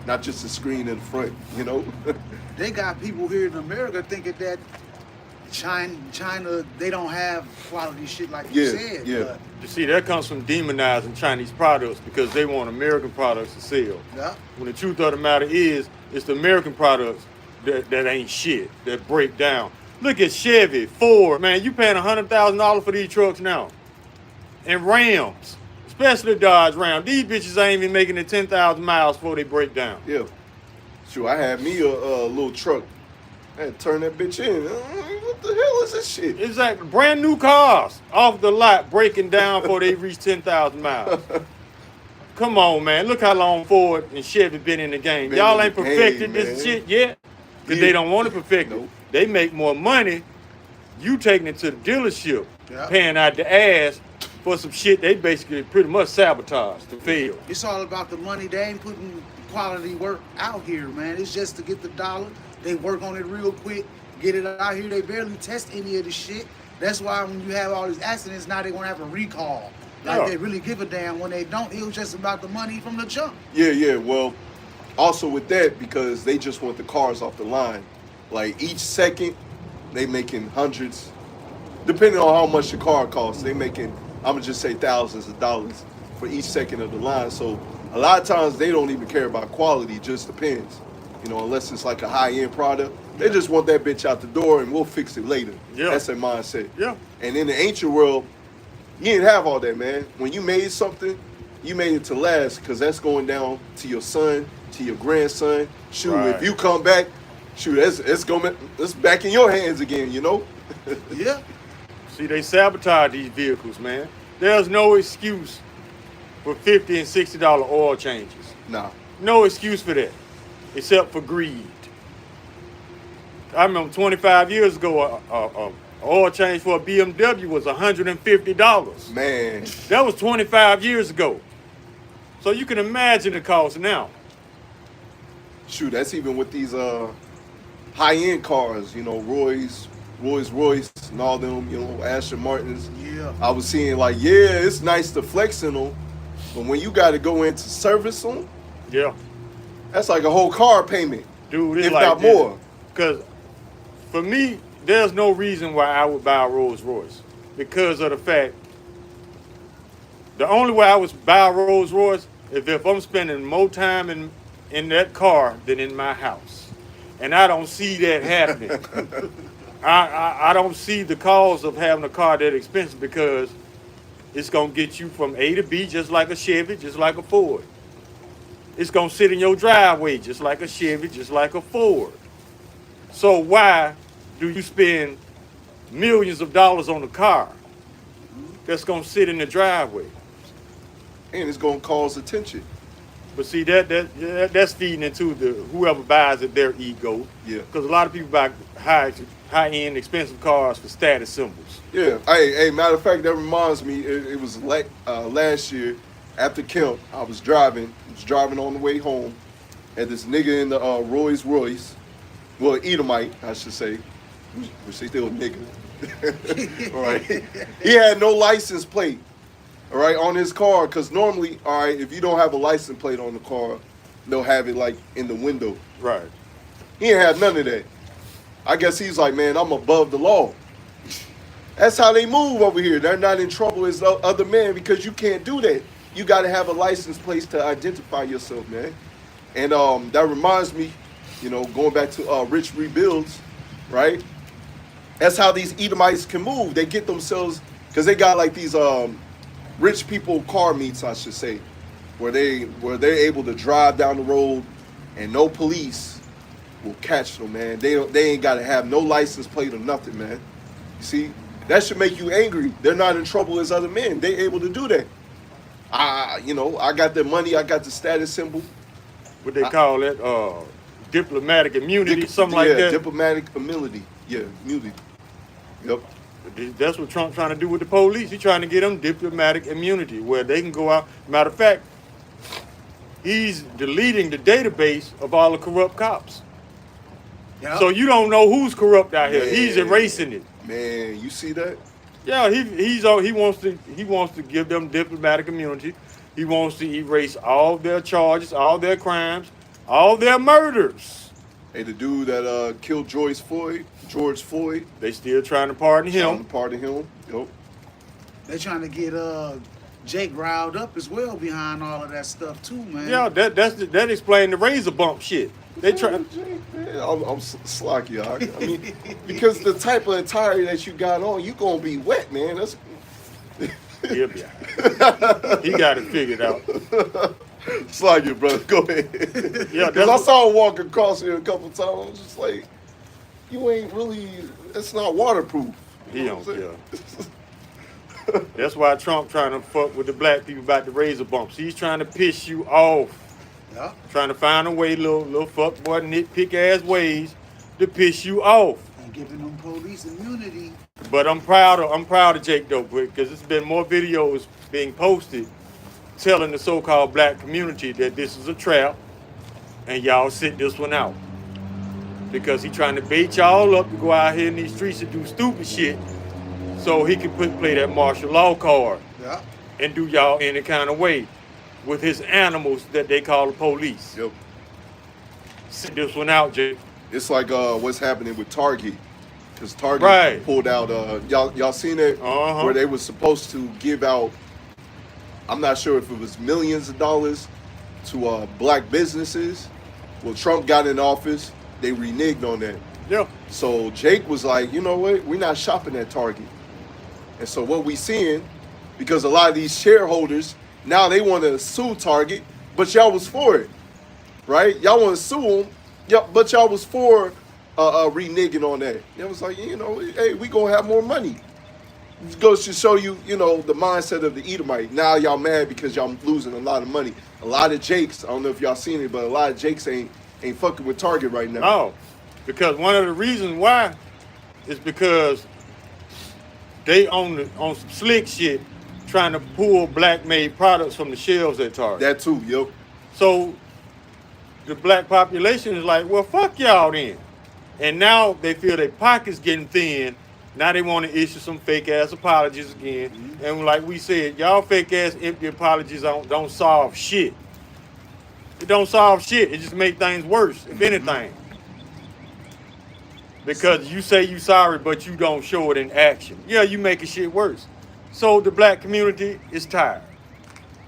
not just the screen in the front, you know? They got people here in America thinking that China, they don't have quality shit like you said. Yeah. But You see, that comes from demonizing Chinese products, because they want American products to sell. yeah. When the truth of the matter is, it's the American products that ain't shit, that break down. Look at Chevy, Ford, man, you paying $100,000 for these trucks now. And Rams, especially Dodge Ram. These bitches ain't even making it 10,000 miles before they break down. Yeah. Sure, I had me a little truck. I had to turn that bitch in. What the hell is this shit? Exactly. Brand new cars off the lot breaking down before they reach 10,000 miles. Come on, man. Look how long Ford and Chevy been in the game. Been Y'all in ain't the perfected game, this man. shit yet, because they don't want to perfect it. Nope. They make more money. You taking it to the dealership, Yeah. paying out the ass for some shit they basically pretty much sabotage to fail. It's all about the money. They ain't putting quality work out here, man. It's just to get the dollar. They work on it real quick, get it out here. They barely test any of the shit. That's why when you have all these accidents, now they want to have a recall. Like Yeah. they really give a damn. When they don't, it was just about the money from the jump. Yeah. Well, also with that, because they just want the cars off the line. Like each second, they making hundreds, depending on how much the car costs. They making, I'm gonna just say thousands of dollars for each second of the line. So a lot of times they don't even care about quality. It just depends. You know, unless it's like a high-end product, they just want that bitch out the door and we'll fix it later. Yeah. That's their mindset. Yeah. And in the ancient world, you didn't have all that, man. When you made something, you made it to last, because that's going down to your son, to your grandson. Shoot, Right. if you come back, shoot, it's back in your hands again, you know? Yeah. See, they sabotage these vehicles, man. There's no excuse for $50 and $60 oil changes. Nah. No excuse for that, except for greed. I remember 25 years ago, a oil change for a BMW was $150. Man. That was 25 years ago. So you can imagine the cost now. Shoot, that's even with these high-end cars, you know, Rolls Royce and all them, you know, Aston Martins. Yeah. I was seeing like, yeah, it's nice to flex in them, but when you got to go into service them, Yeah. that's like a whole car payment, Dude, it's if like not more. Because for me, there's no reason why I would buy a Rolls Royce, because of the fact, the only way I would buy a Rolls Royce is if I'm spending more time in that car than in my house. And I don't see that happening. I don't see the cause of having a car that expensive, because it's going to get you from A to B just like a Chevy, just like a Ford. It's going to sit in your driveway just like a Chevy, just like a Ford. So why do you spend millions of dollars on a car that's going to sit in the driveway? And it's going to cause attention. But see, that's feeding into whoever buys it, their ego. Yeah. Because a lot of people buy high-end, expensive cars for status symbols. Yeah. Hey, matter of fact, that reminds me, it was like last year after camp, I was driving on the way home, and this nigga in the Rolls Royce, well, Edomite, I should say, which they still a nigga. All right. He had no license plate, all right, on his car, because normally, all right, if you don't have a license plate on the car, they'll have it like in the window. Right. He ain't had none of that. I guess he's like, man, I'm above the law. That's how they move over here. They're not in trouble as other men, because you can't do that. You got to have a license plate to identify yourself, man. And that reminds me, you know, going back to Rich Rebuilds, right? That's how these Edomites can move. They get themselves, because they got like these rich people car meets, I should say, where they're able to drive down the road and no police will catch them, man. They ain't got to have no license plate or nothing, man. You see, that should make you angry. They're not in trouble as other men. They able to do that. You know, I got the money, I got the status symbol. What they call it, diplomatic immunity, something like Yeah, that. diplomatic immunity. Yeah, immunity. Yep. That's what Trump's trying to do with the police. He's trying to get them diplomatic immunity, where they can go out. Matter of fact, he's deleting the database of all the corrupt cops. Yep. So you don't know who's corrupt out here. Man. He's erasing it. Man, you see that? Yeah, he wants to give them diplomatic immunity. He wants to erase all their charges, all their crimes, all their murders. Hey, the dude that killed George Floyd, They still trying to pardon trying to him. pardon him. Yep. They trying to get Jake riled up as well behind all of that stuff too, man. Yeah, that explains the razor bump shit. They try. Man, I'm slocky, I mean, because the type of attire that you got on, you gonna be wet, man. That's He'll be all right. He got it figured out. slocky, brother. Go ahead. Yeah, Because I saw him walk across here a couple times. I was just like, you ain't really. It's not waterproof. He You know don't what I'm care. saying? That's why Trump trying to fuck with the black people about the razor bumps. He's trying to piss you off. Yeah. Trying to find a way, little fuckboy nitpick ass ways to piss you off. And giving them police immunity. But I'm proud of Jake though, because there's been more videos being posted telling the so-called black community that this is a trap and y'all sit this one out. because he trying to bait y'all up to go out here in these streets and do stupid shit so he can play that martial law card Yeah. and do y'all any kind of way with his animals that they call the police. Yep. Sit this one out, Jay. It's like what's happening with Target, because Target Right. pulled out. Y'all seen it Uh-huh. where they were supposed to give out. I'm not sure if it was millions of dollars to black businesses. Well, Trump got in office, they reneged on that. Yeah. So Jake was like, you know what? We're not shopping at Target. And so what we seeing, because a lot of these shareholders now they want to sue Target, but y'all was for it, right? Y'all want to sue them, yeah, but y'all was for reneging on that. It was like, you know, hey, we gonna have more money. It goes to show you, you know, the mindset of the Edomite. Now y'all mad because y'all losing a lot of money. A lot of Jakes, I don't know if y'all seen it, but a lot of Jakes ain't fucking with Target right now. No, because one of the reasons why is because they on some slick shit trying to pull black-made products from the shelves at Target. That too, yep. So the black population is like, well, fuck y'all then. And now they feel their pockets getting thin. Now they want to issue some fake ass apologies again. Mm-hmm. And like we said, y'all fake ass empty apologies don't solve shit. It don't solve shit. It just make things worse, if anything. Because you say you sorry, but you don't show it in action. Yeah, you making shit worse. So the black community is tired.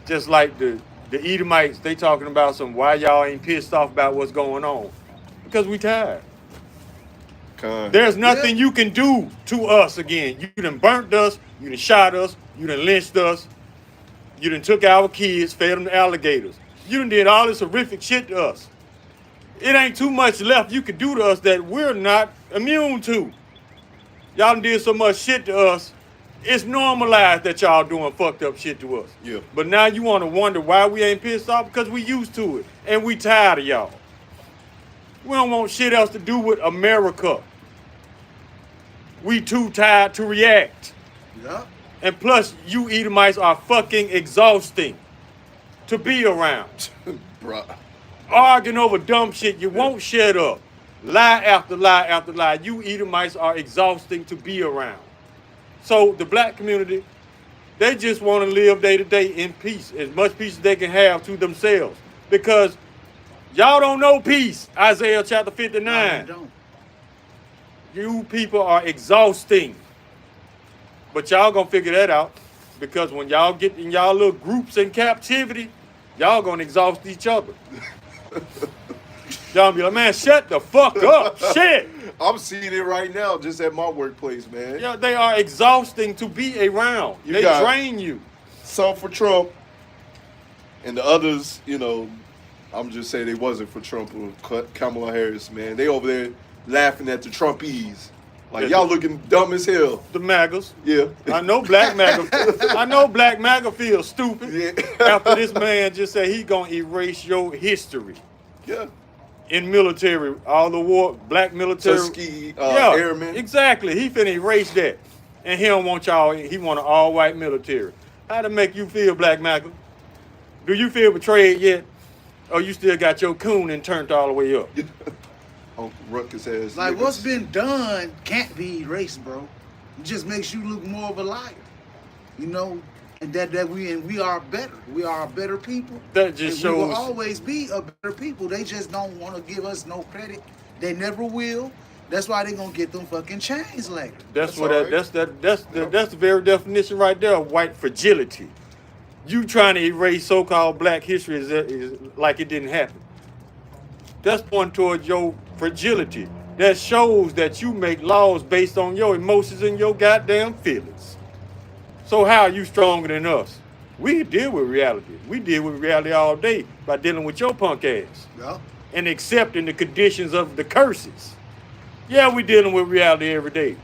Just like the Edomites, they talking about some why y'all ain't pissed off about what's going on. Because we tired. There's nothing you can do to us again. You done burnt us, you done shot us, you done lynched us, you done took our kids, fed them to alligators. You done did all this horrific shit to us. It ain't too much left you can do to us that we're not immune to. Y'all done did so much shit to us, it's normalized that y'all doing fucked up shit to us. Yeah. But now you want to wonder why we ain't pissed off? Because we used to it, and we tired of y'all. We don't want shit else to do with America. We too tired to react. Yeah. And plus, you Edomites are fucking exhausting to be around. Bruh. Arguing over dumb shit, you won't shut up. Lie after lie after lie. You Edomites are exhausting to be around. So the black community, they just want to live day to day in peace, as much peace as they can have to themselves. Because y'all don't know peace, Isaiah chapter 59. No, you don't. You people are exhausting. But y'all gonna figure that out, because when y'all get in y'all little groups in captivity, y'all gonna exhaust each other. Y'all be like, man, shut the fuck up. Shit. I'm seeing it right now just at my workplace, man. Yeah, they are exhausting to be around. They drain you. Some for Trump, and the others, you know, I'm just saying they wasn't for Trump or Kamala Harris, man. They over there laughing at the Trumpies. Like, y'all looking dumb as hell. The MAGAs. Yeah. I know Black MAGA. I know Black MAGA feels stupid. Yeah. After this man just said he gonna erase your history. Yeah. In military, all the war, black military. Tuskegee airmen. Exactly. He finna erase that. And he don't want y'all, he want an all-white military. How'd it make you feel, Black MAGA? Do you feel betrayed yet? Or you still got your coon and turned all the way up? Uncle Ruckus ass. Like, niggas. what's been done can't be erased, bro. It just makes you look more of a liar. You know, and that we are better. We are a better people. That just and we will shows. always be a better people. They just don't want to give us no credit. They never will. That's why they gonna get them fucking chains later. That's the very definition right there of white fragility. You trying to erase so-called black history is like it didn't happen. That's pointing towards your fragility. That shows that you make laws based on your emotions and your goddamn feelings. So how are you stronger than us? We deal with reality. We deal with reality all day by dealing with your punk ass. Yeah. And accepting the conditions of the curses. Yeah, we dealing with reality every day.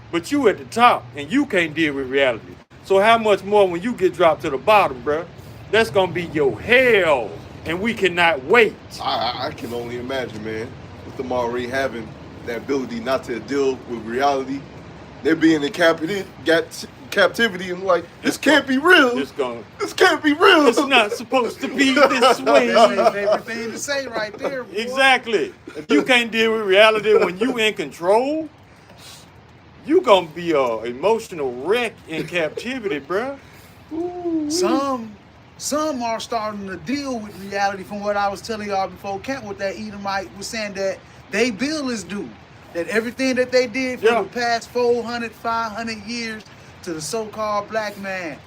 But you at the top, and you can't deal with reality. So how much more when you get dropped to the bottom, bro? That's going to be your hell, and we cannot wait. I can only imagine, man, with them already having the ability not to deal with reality. They're being in captivity and like, this can't be real. It's gonna. This can't be real. It's not supposed to be this way. That's my favorite thing to say right there, boy. Exactly. If you can't deal with reality when you in control, you gonna be a emotional wreck in captivity, bruh. Some are starting to deal with reality from what I was telling y'all before camp with that Edomite was saying that they bill is due. That everything that they did for Yeah. the past 400, 500 years to the so-called black man,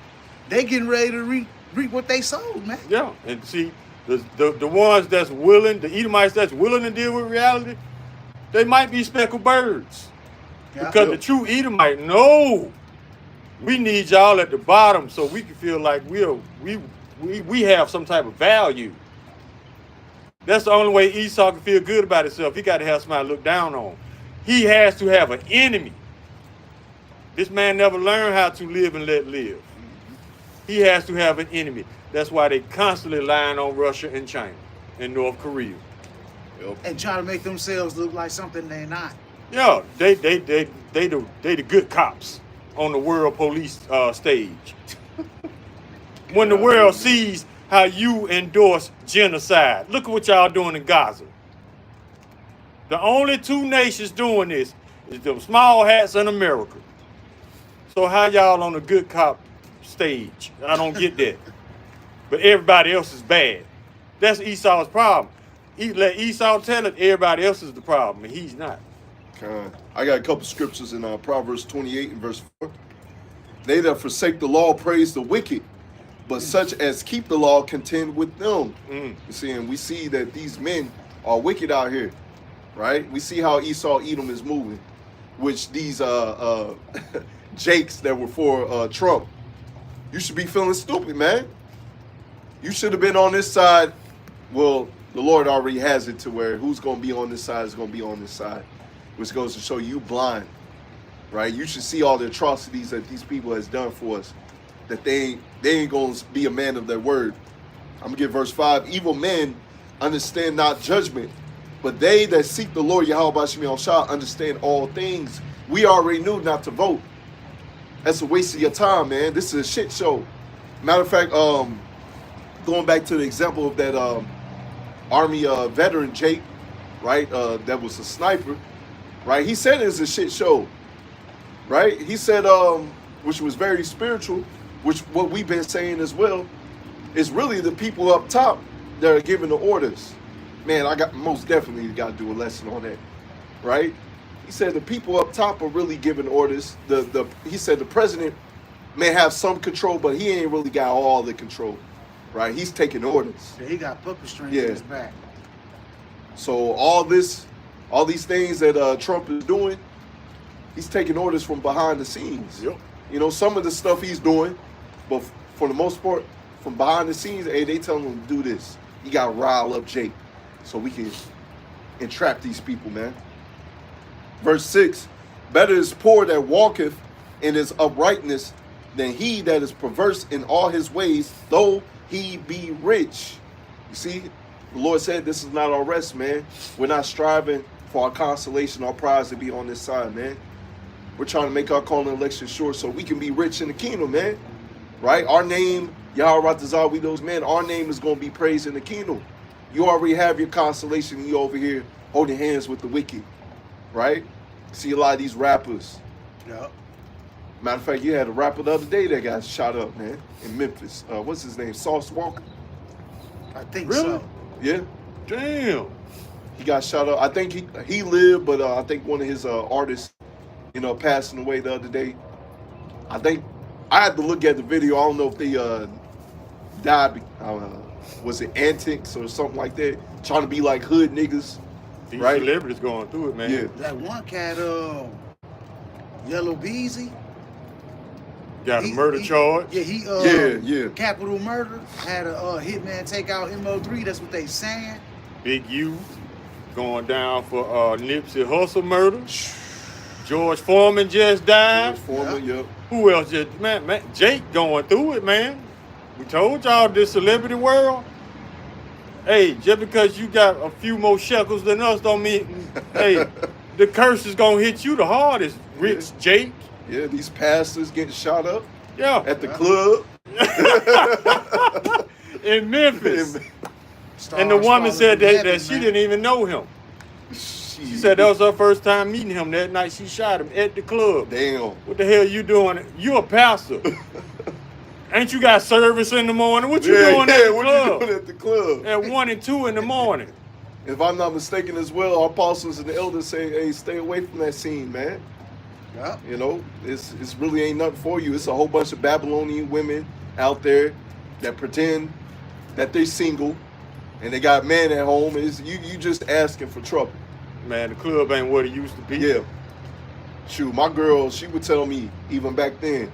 they getting ready to reap what they sowed, man. Yeah, and see, the ones that's willing, the Edomites that's willing to deal with reality, they might be speckled birds. Yeah. Because the true Edomite, no, we need y'all at the bottom so we can feel like we have some type of value. That's the only way Esau can feel good about himself. He got to have somebody to look down on. He has to have an enemy. This man never learned how to live and let live. He has to have an enemy. That's why they constantly lying on Russia and China and North Korea. And try to make themselves look like something they're not. Yeah, they the good cops on the world police stage. When the world sees how you endorse genocide, look at what y'all doing in Gaza. The only two nations doing this is them small hats in America. So how y'all on the good cop stage? I don't get that. But everybody else is bad. That's Esau's problem. Let Esau tell it, everybody else is the problem, and he's not. I got a couple scriptures in Proverbs 28 and verse 4. They that forsake the law praise the wicked, but such as keep the law contend with them. You see, and we see that these men are wicked out here, right? We see how Esau Edom is moving, which these Jakes that were for Trump, you should be feeling stupid, man. You should have been on this side. Well, the Lord already has it to where who's going to be on this side is going to be on this side, which goes to show you blind, right? You should see all the atrocities that these people has done for us, that they ain't going to be a man of their word. I'm going to get verse 5. Evil men understand not judgment, but they that seek the Lord Yahweh Shemi shall understand all things. We already knew not to vote. That's a waste of your time, man. This is a shit show. Matter of fact, going back to the example of that Army veteran Jake, right? That was a sniper, right? He said it's a shit show, right? He said, which was very spiritual, which what we've been saying as well, is really the people up top that are giving the orders. Man, I got most definitely got to do a lesson on that, right? He said the people up top are really giving orders. He said the president may have some control, but he ain't really got all the control, right? He's taking orders. Yeah, he got puppet strings in his back. So all these things that Trump is doing, he's taking orders from behind the scenes. Yep. You know, some of the stuff he's doing, but for the most part, from behind the scenes, hey, they telling him to do this. You got to rile up Jake so we can entrap these people, man. Verse 6, better is poor that walketh in his uprightness than he that is perverse in all his ways, though he be rich. You see, the Lord said this is not our rest, man. We're not striving for our consolation, our prize to be on this side, man. We're trying to make our call and election sure so we can be rich in the kingdom, man. Right? Our name, Yahweh Ratazah, we those men, our name is going to be praised in the kingdom. You already have your consolation and you over here holding hands with the wicked. Right? See a lot of these rappers. Yeah. Matter of fact, you had a rapper the other day that got shot up, man, in Memphis. What's his name? Sauce Walker? I think Really? so. Yeah. Damn. He got shot up. I think he lived, but I think one of his artists, passing away the other day. I think I had to look at the video. I don't know if they died. Was it antics or something like that? Trying to be like hood niggas. These Right. celebrities going through it, man. Yeah. That one cat, Yellow Beezy. Got a murder charge. Yeah, he Yeah. capital murder. Had a hitman take out MO3. That's what they saying. Big U going down for Nipsey Hussle murder. George Foreman just died. Foreman, yep. Who else just man? Jake going through it, man. We told y'all this celebrity world. Hey, just because you got a few more shekels than us don't mean, hey, the curse is gonna hit you the hardest, Rich Jake. Yeah, these pastors getting shot up Yeah. at the club. In Memphis. And the Stars woman falling said from that heaven, she man. didn't even know him. She said that was her first time meeting him. That night she shot him at the club. Damn. What the hell you doing? You a pastor. Ain't you got service in the morning? What you doing at the what club? you doing at the club? At 1 and 2 in the morning. If I'm not mistaken as well, our apostles and the elders say, hey, stay away from that scene, man. Yeah. You know, it's really ain't nothing for you. It's a whole bunch of Babylonian women out there that pretend that they're single and they got men at home. It's, you just asking for trouble. Man, the club ain't what it used to be. Yeah. Shoot, my girl, she would tell me even back then,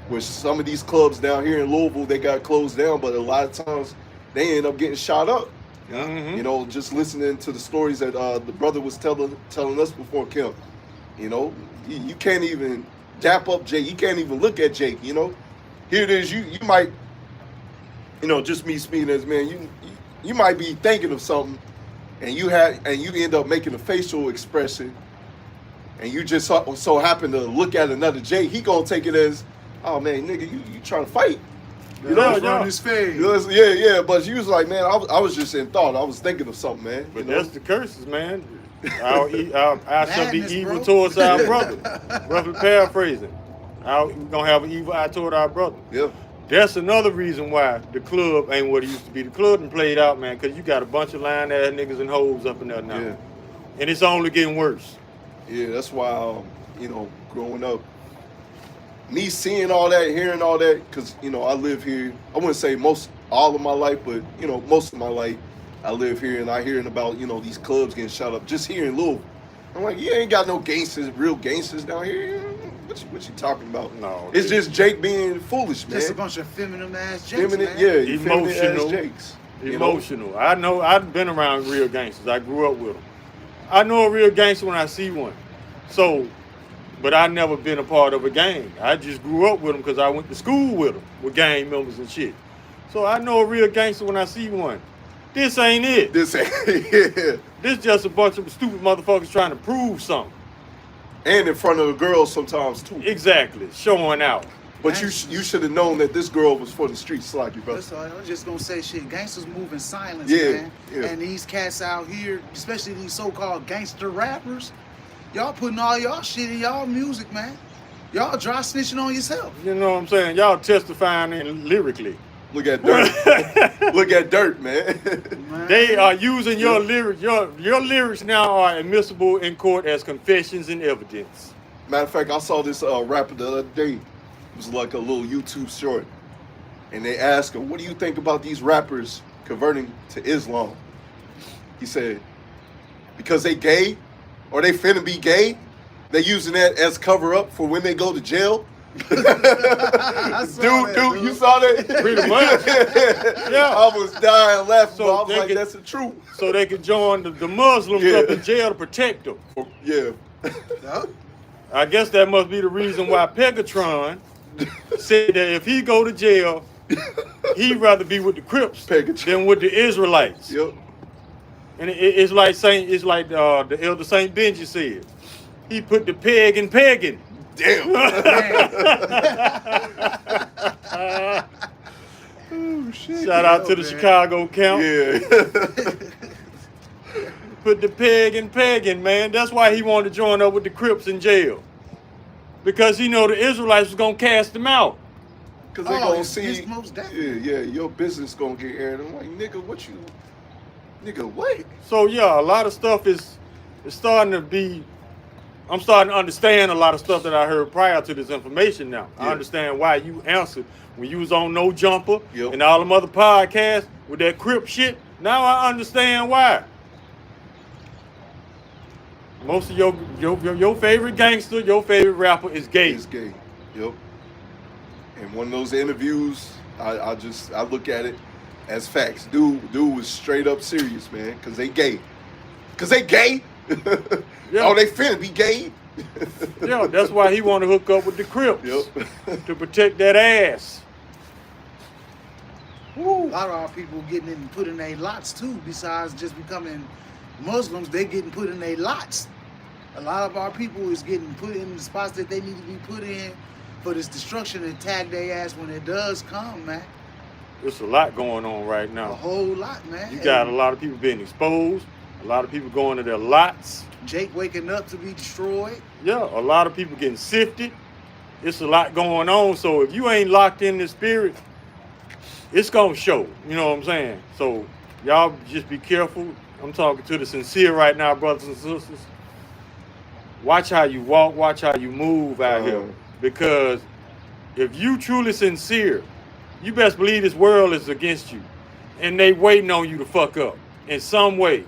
with some of these clubs down here in Louisville, they got closed down, but a lot of times they end up getting shot up. Mm-hmm. You know, just listening to the stories that the brother was telling us before Kim. You know, you can't even dap up Jake. You can't even look at Jake. You know, here it is. You might, you know, just me speaking as man. You might be thinking of something, and you end up making a facial expression, and you just so happen to look at another Jake. He gonna take it as, oh man, nigga, you trying to fight. You know, run his face. Yeah, but she was like, man, I was just in thought. I was thinking of something, man. But you know? that's the curses, man. I shall be Madness, evil bro. towards our brother. Roughly paraphrasing. We're going to have an evil eye toward our brother. Yeah. That's another reason why the club ain't what it used to be. The club done played out, man, because you got a bunch of lying-ass niggas and hoes up in there now. Yeah. And it's only getting worse. Yeah, that's why, you know, growing up, me seeing all that, hearing all that, because, you know, I live here, I wouldn't say all of my life, but, you know, most of my life, I live here, and I hearing about, you know, these clubs getting shot up just here in Louisville. I'm like, you ain't got no gangsters, real gangsters down here. What you talking about? No. It's just Jake being foolish, man. Just a bunch of feminine ass Jakes, Feminine, man. yeah, Emotional. feminine-ass Jakes. you know? Emotional. I know. I've been around real gangsters. I grew up with them. I know a real gangster when I see one. So, but I never been a part of a gang. I just grew up with them because I went to school with them, with gang members and shit. So I know a real gangster when I see one. This ain't it. This ain't, yeah. This just a bunch of stupid motherfuckers trying to prove something. And in front of the girls sometimes too. Exactly. Showing out. But you should have known that this girl was for the streets, Slocky, brother. That's all. I'm just gonna say shit. Gangsters move in silence, Yeah, man. yeah. And these cats out here, especially these so-called gangster rappers, y'all putting all y'all shit in y'all music, man. Y'all dry snitching on yourself. You know what I'm saying? Y'all testifying in lyrically. Look at Dirt. Look at Dirt, man. Man. They are using your lyrics. Your lyrics now are admissible in court as confessions and evidence. Matter of fact, I saw this rapper the other day. It was like a little YouTube short. And they asked him, what do you think about these rappers converting to Islam? He said, because they gay, or they finna be gay, they using that as cover up for when they go to jail. Dude, you saw that? Pretty much. Yeah. I was dying laughing, So but I was they like, could- that's the truth. So they could join the Muslims Yeah. up in jail to protect them. Yeah. Yup. I guess that must be the reason why Pegatron said that if he go to jail, he'd rather be with the Crips Pegatron. than with the Israelites. Yep. And it's like the elder Saint Benji said. He put the peg in pegging. Damn. Oh shit. Shout out to the man. Chicago camp. Yeah. Put the peg in pegging, man. That's why he wanted to join up with the Crips in jail. Because he know the Israelites was gonna cast him out. Because they Oh, gonna it's see, most definitely. yeah, your business gonna get aired. I'm like, nigga, what? So yeah, a lot of stuff is starting to be. I'm starting to understand a lot of stuff that I heard prior to this information now. I Yeah. understand why you answered when you was on No Jumper Yep. and all them other podcasts with that Crip shit. Now I understand why. Most of your favorite gangster, your favorite rapper is gay. He's gay. Yep. And one of those interviews, I look at it as facts. Dude was straight up serious, man, because they gay. Yeah. Oh, they finna be gay. Yeah, that's why he want to hook up with the Crips Yep. to protect that ass. A lot of our people getting in put in their lots too. Besides just becoming Muslims, they getting put in their lots. A lot of our people is getting put in the spots that they need to be put in for this destruction and tag their ass when it does come, man. There's a lot going on right A now. whole lot, man. You got a lot of people being exposed, a lot of people going to their lots. Jake waking up to be destroyed. Yeah, a lot of people getting sifted. It's a lot going on. So if you ain't locked in the spirit, it's gonna show. You know what I'm saying? So y'all just be careful. I'm talking to the sincere right now, brothers and sisters. Watch how you walk, watch how you move out here. Because if you truly sincere, you best believe this world is against you. And they waiting on you to fuck up in some way.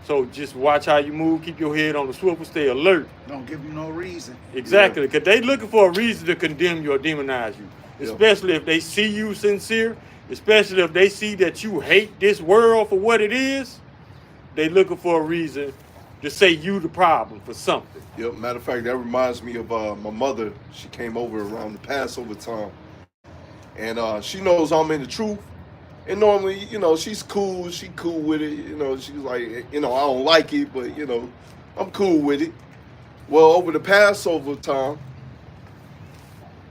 So just watch how you move, keep your head on the swivel, stay alert. Don't give them no reason. Exactly, because they looking for a reason to condemn you or demonize you. Especially if they see you sincere, especially if they see that you hate this world for what it is, they looking for a reason to say you the problem for something. Yep, matter of fact, that reminds me of my mother. She came over around the Passover time. And she knows I'm in the truth. And normally, you know, she's cool. She cool with it. You know, she's like, you know, I don't like it, but, you know, I'm cool with it. Well, over the Passover time,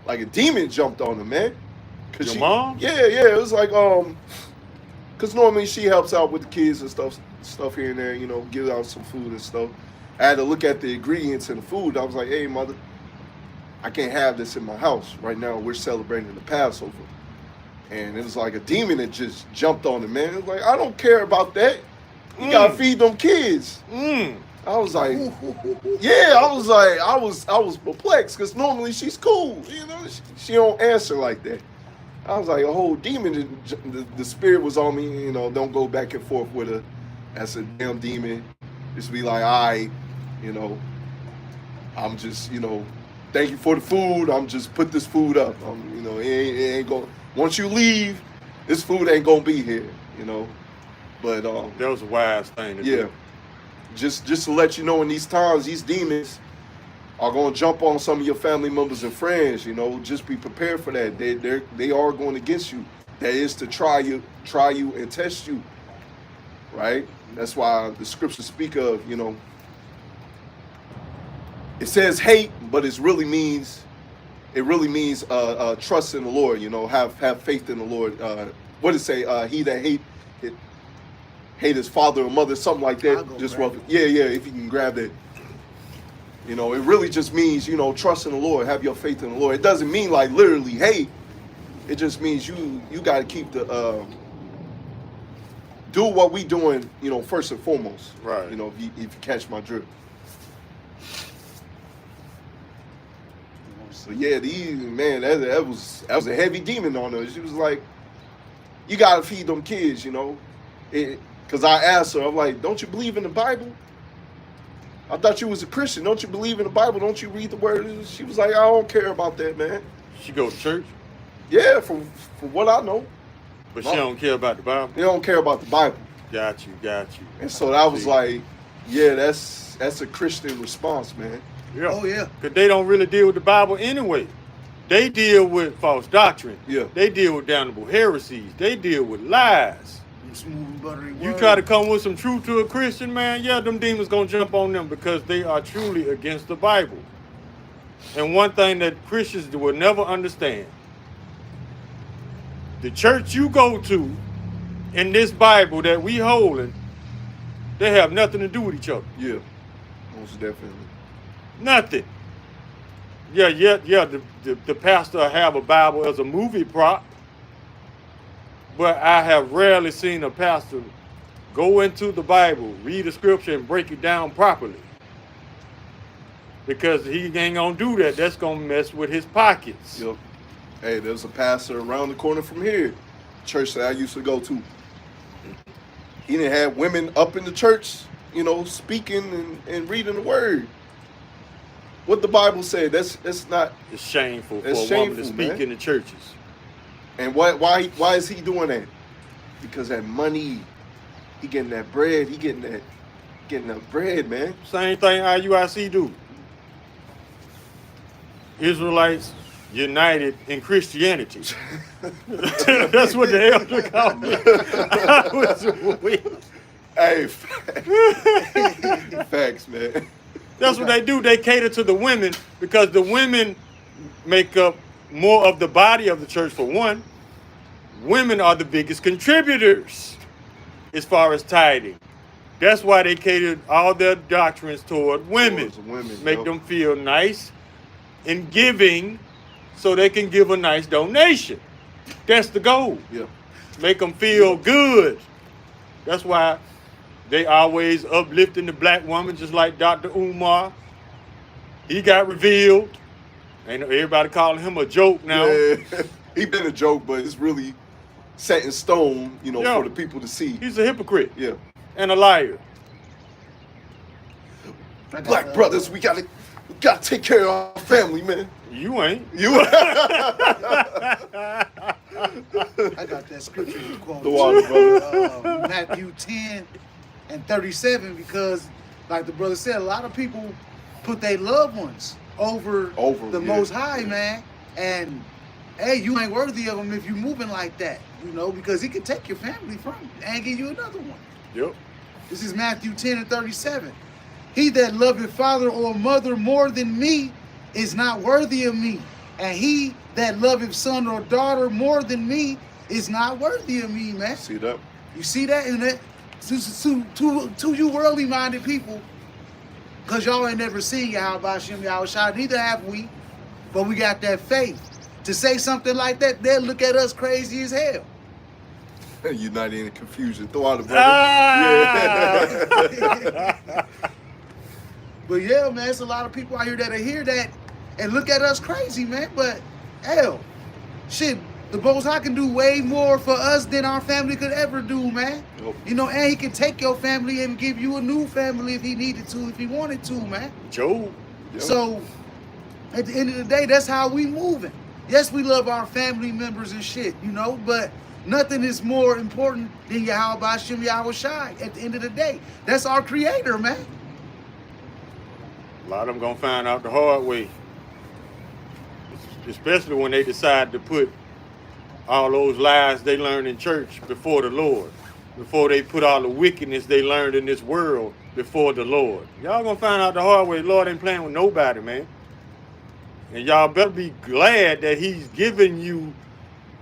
like a demon jumped on her, man. Your mom? Yeah. It was like, because normally she helps out with the kids and stuff here and there, you know, give out some food and stuff. I had to look at the ingredients in the food. I was like, hey, mother, I can't have this in my house. Right now, we're celebrating the Passover. And it was like a demon that just jumped on him, man. It was like, I don't care about that. You gotta feed them kids. I was like, yeah, I was perplexed because normally she's cool. You know, she don't answer like that. I was like, a whole demon, the spirit was on me, you know, don't go back and forth with her. That's a damn demon. Just be like, all right, you know, I'm just, you know, thank you for the food. I'm just put this food up. You know, it ain't going. Once you leave, this food ain't gonna be here. You know, but that was a wise thing to do. Just to let you know, in these times, these demons are gonna jump on some of your family members and friends. You know, just be prepared for that. They are going against you. That is to try you and test you. Right. That's why the scriptures speak of, you know, it says hate, but it really means trust in the Lord. You know, have faith in the Lord. What does it say? He that hate his father or mother, something like that. Just rough. Yeah. If you can grab that. You know, it really just means, you know, trust in the Lord, have your faith in the Lord. It doesn't mean like literally hate. It just means you got to keep the do what we doing, you know, first and foremost. Right. You know, if you catch my drift. So yeah, that was a heavy demon on her. She was like, you gotta feed them kids, you know. Because I asked her, I'm like, don't you believe in the Bible? I thought you was a Christian. Don't you believe in the Bible? Don't you read the word? She was like, I don't care about that, man. She go to church? Yeah, from what I know. But she don't care about the Bible? They don't care about the Bible. Got you. And so that was like, yeah, that's a Christian response, man. Yeah. Oh, yeah. Because they don't really deal with the Bible anyway. They deal with false doctrine. Yeah. They deal with damnable heresies. They deal with lies. Smooth, buttery You word. try to come with some truth to a Christian, man, yeah, them demons gonna jump on them because they are truly against the Bible. And one thing that Christians will never understand, the church you go to in this Bible that we holding, they have nothing to do with each other. Yeah, most definitely. Nothing. Yeah, the pastor have a Bible as a movie prop, but I have rarely seen a pastor go into the Bible, read the scripture, and break it down properly. Because he ain't gonna do that. That's gonna mess with his pockets. Yep. Hey, there's a pastor around the corner from here, church that I used to go to. He didn't have women up in the church, you know, speaking and reading the word. What the Bible said, that's not. It's shameful for a shameful, woman to speak man. in the churches. And why is he doing that? Because that money, he getting that bread, getting that bread, man. Same thing IUIC do. Israelites united in Christianity. That's what the elder called me. Hey, facts, man. That's what they do. They cater to the women because the women make up more of the body of the church, for one. Women are the biggest contributors as far as tithing. That's why they catered all their doctrines toward women. Make them feel nice in giving so they can give a nice donation. That's the goal. Yeah. Make them feel good. That's why they always uplifting the black woman, just like Dr. Umar. He got revealed. Ain't everybody calling him a joke now. Yeah. He been a joke, but it's really set in stone, you know, for the people to see. He's a hypocrite. Yeah. And a liar. Black brothers, we gotta take care of our family, man. You ain't. You I got that scripture to quote. The water, brother. Matthew 10 and 37, because like the brother said, a lot of people put their loved ones over the Most High, man. And hey, you ain't worthy of him if you moving like that, you know, because he can take your family from you and give you another one. Yep. This is Matthew 10 and 37. He that loveth father or mother more than me is not worthy of me. And he that loveth son or daughter more than me is not worthy of me, man. See that? You see that? And that to you worldly minded people, because y'all ain't never seen Yahweh Shem Yahweh Shai, neither have we, but we got that faith. To say something like that, they'll look at us crazy as hell. You're not in confusion. Throw out the brother. Ah! But yeah, man, it's a lot of people out here that'll hear that and look at us crazy, man. But hell, shit, the Most High can do way more for us than our family could ever do, man. Yep. You know, and he can take your family and give you a new family if he needed to, if he wanted to, man. Job. Yep. So at the end of the day, that's how we moving. Yes, we love our family members and shit, you know, but nothing is more important than Yahweh Shem Yahweh Shai at the end of the day. That's our creator, man. A lot of them gonna find out the hard way. Especially when they decide to put all those lies they learned in church before the Lord. Before they put all the wickedness they learned in this world before the Lord. Y'all gonna find out the hard way. The Lord ain't playing with nobody, man. And y'all better be glad that he's giving you,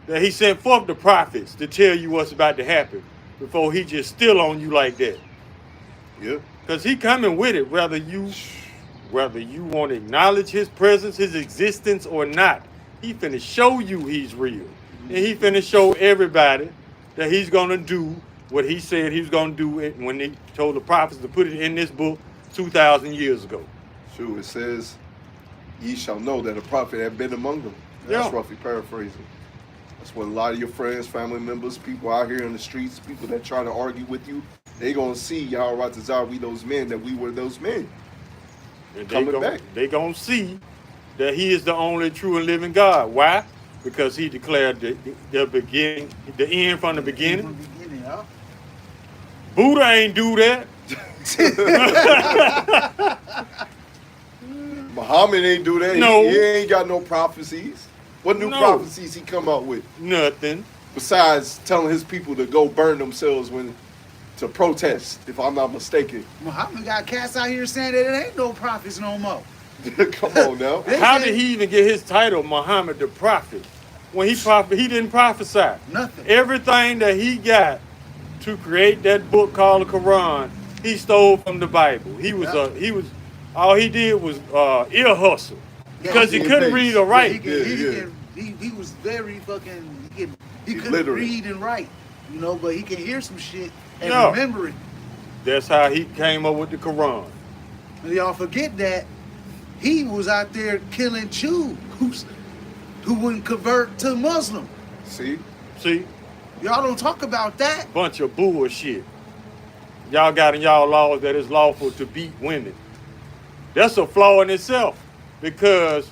that he sent forth the prophets to tell you what's about to happen before he just still on you like that. Yeah. Because he coming with it, whether you want to acknowledge his presence, his existence or not. He finna show you he's real. And he finna show everybody that he's going to do what he said he was going to do when he told the prophets to put it in this book 2,000 years ago. Sure, it says, ye shall know that a prophet had been among them. That's roughly paraphrasing. That's what a lot of your friends, family members, people out here in the streets, people that try to argue with you, they going to see Yahweh Tazar, we those men, that we were those men. And They gonna see that he is the only true and living God. Why? Because he declared the beginning, the end from the beginning. From the beginning, yeah. Buddha ain't do that. Muhammad ain't do that. No. He ain't got no prophecies. What new prophecies he come out with? Nothing. Besides telling his people to go burn themselves to protest, if I'm not mistaken. Muhammad got cats out here saying that it ain't no prophets no more. Come on now. How did he even get his title, Muhammad the Prophet? When he didn't prophesy. Nothing. Everything that he got to create that book called the Quran, he stole from the Bible. All he did was ear hustle because he couldn't read or write. He was very fucking. He couldn't literate. read and write, you know, but he can hear some shit and Yeah. remember it. That's how he came up with the Quran. And y'all forget that he was out there killing Jews who wouldn't convert to Muslim. See? Y'all don't talk about that. Bunch of bullshit. Y'all got in y'all laws that it's lawful to beat women. That's a flaw in itself, because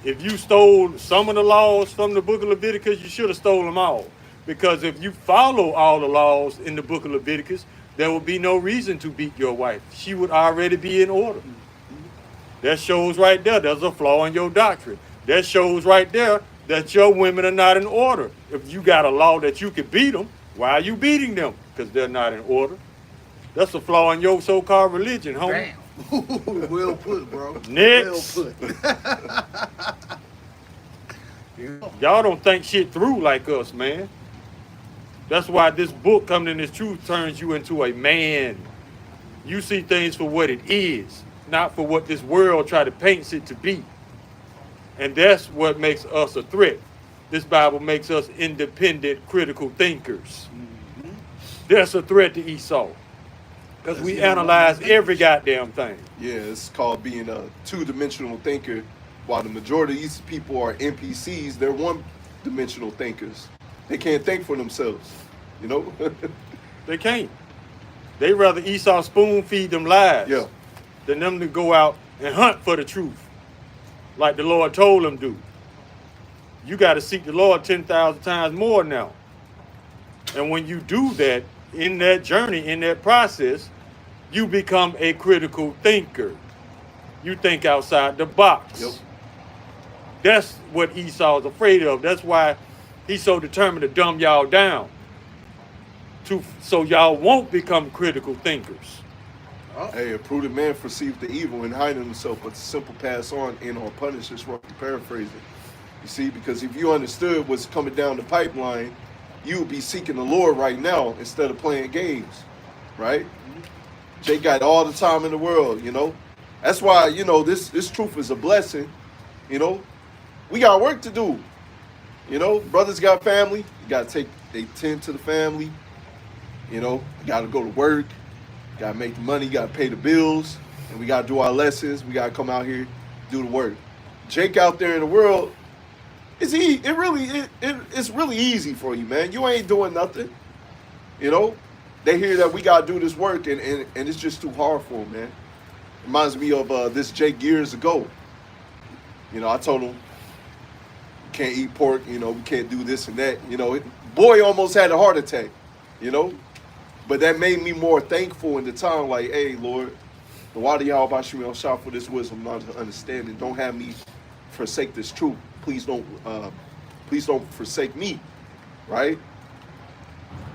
if you stole some of the laws from the book of Leviticus, you should have stolen them all. Because if you follow all the laws in the book of Leviticus, there would be no reason to beat your wife. She would already be in order. That shows right there, there's a flaw in your doctrine. That shows right there that your women are not in order. If you got a law that you can beat them, why are you beating them? Because they're not in order. That's a flaw in your so-called religion, homie. Damn. Well put, bro. Next. Well put. Yeah. Y'all don't think shit through like us, man. That's why this book, Coming in This Truth, turns you into a man. You see things for what it is, not for what this world try to paint it to be. And that's what makes us a threat. This Bible makes us independent, critical thinkers. Mm-hmm. That's a threat to Esau. Because we analyze every goddamn thing. Yeah, it's called being a two-dimensional thinker. While the majority of these people are NPCs, they're one-dimensional thinkers. They can't think for themselves, you know? They can't. They rather Esau spoon feed them lies Yeah. than them to go out and hunt for the truth, like the Lord told them to. You got to seek the Lord 10,000 times more now. And when you do that, in that journey, in that process, you become a critical thinker. You think outside the box. Yep. That's what Esau's afraid of. That's why he's so determined to dumb y'all down. So y'all won't become critical thinkers. Hey, a prudent man perceived the evil and hiding himself, but the simple pass on and or punish is roughly paraphrasing. You see, because if you understood what's coming down the pipeline, you would be seeking the Lord right now instead of playing games, right? Jake got all the time in the world, you know. That's why, you know, this truth is a blessing, you know. We got work to do, you know. Brothers got family, you got to tend to the family, you know. You got to go to work, got to make the money, got to pay the bills, and we got to do our lessons. We got to come out here, do the work. Jake out there in the world, it's really easy for you, man. You ain't doing nothing, you know. They hear that we got to do this work, and it's just too hard for them, man. Reminds me of this Jake years ago. You know, I told him, can't eat pork, you know, we can't do this and that. You know, boy almost had a heart attack, you know. But that made me more thankful in the time, like, hey, Lord, the water y'all about you on shop for this wisdom, not understanding. Don't have me forsake this truth. Please don't forsake me, right?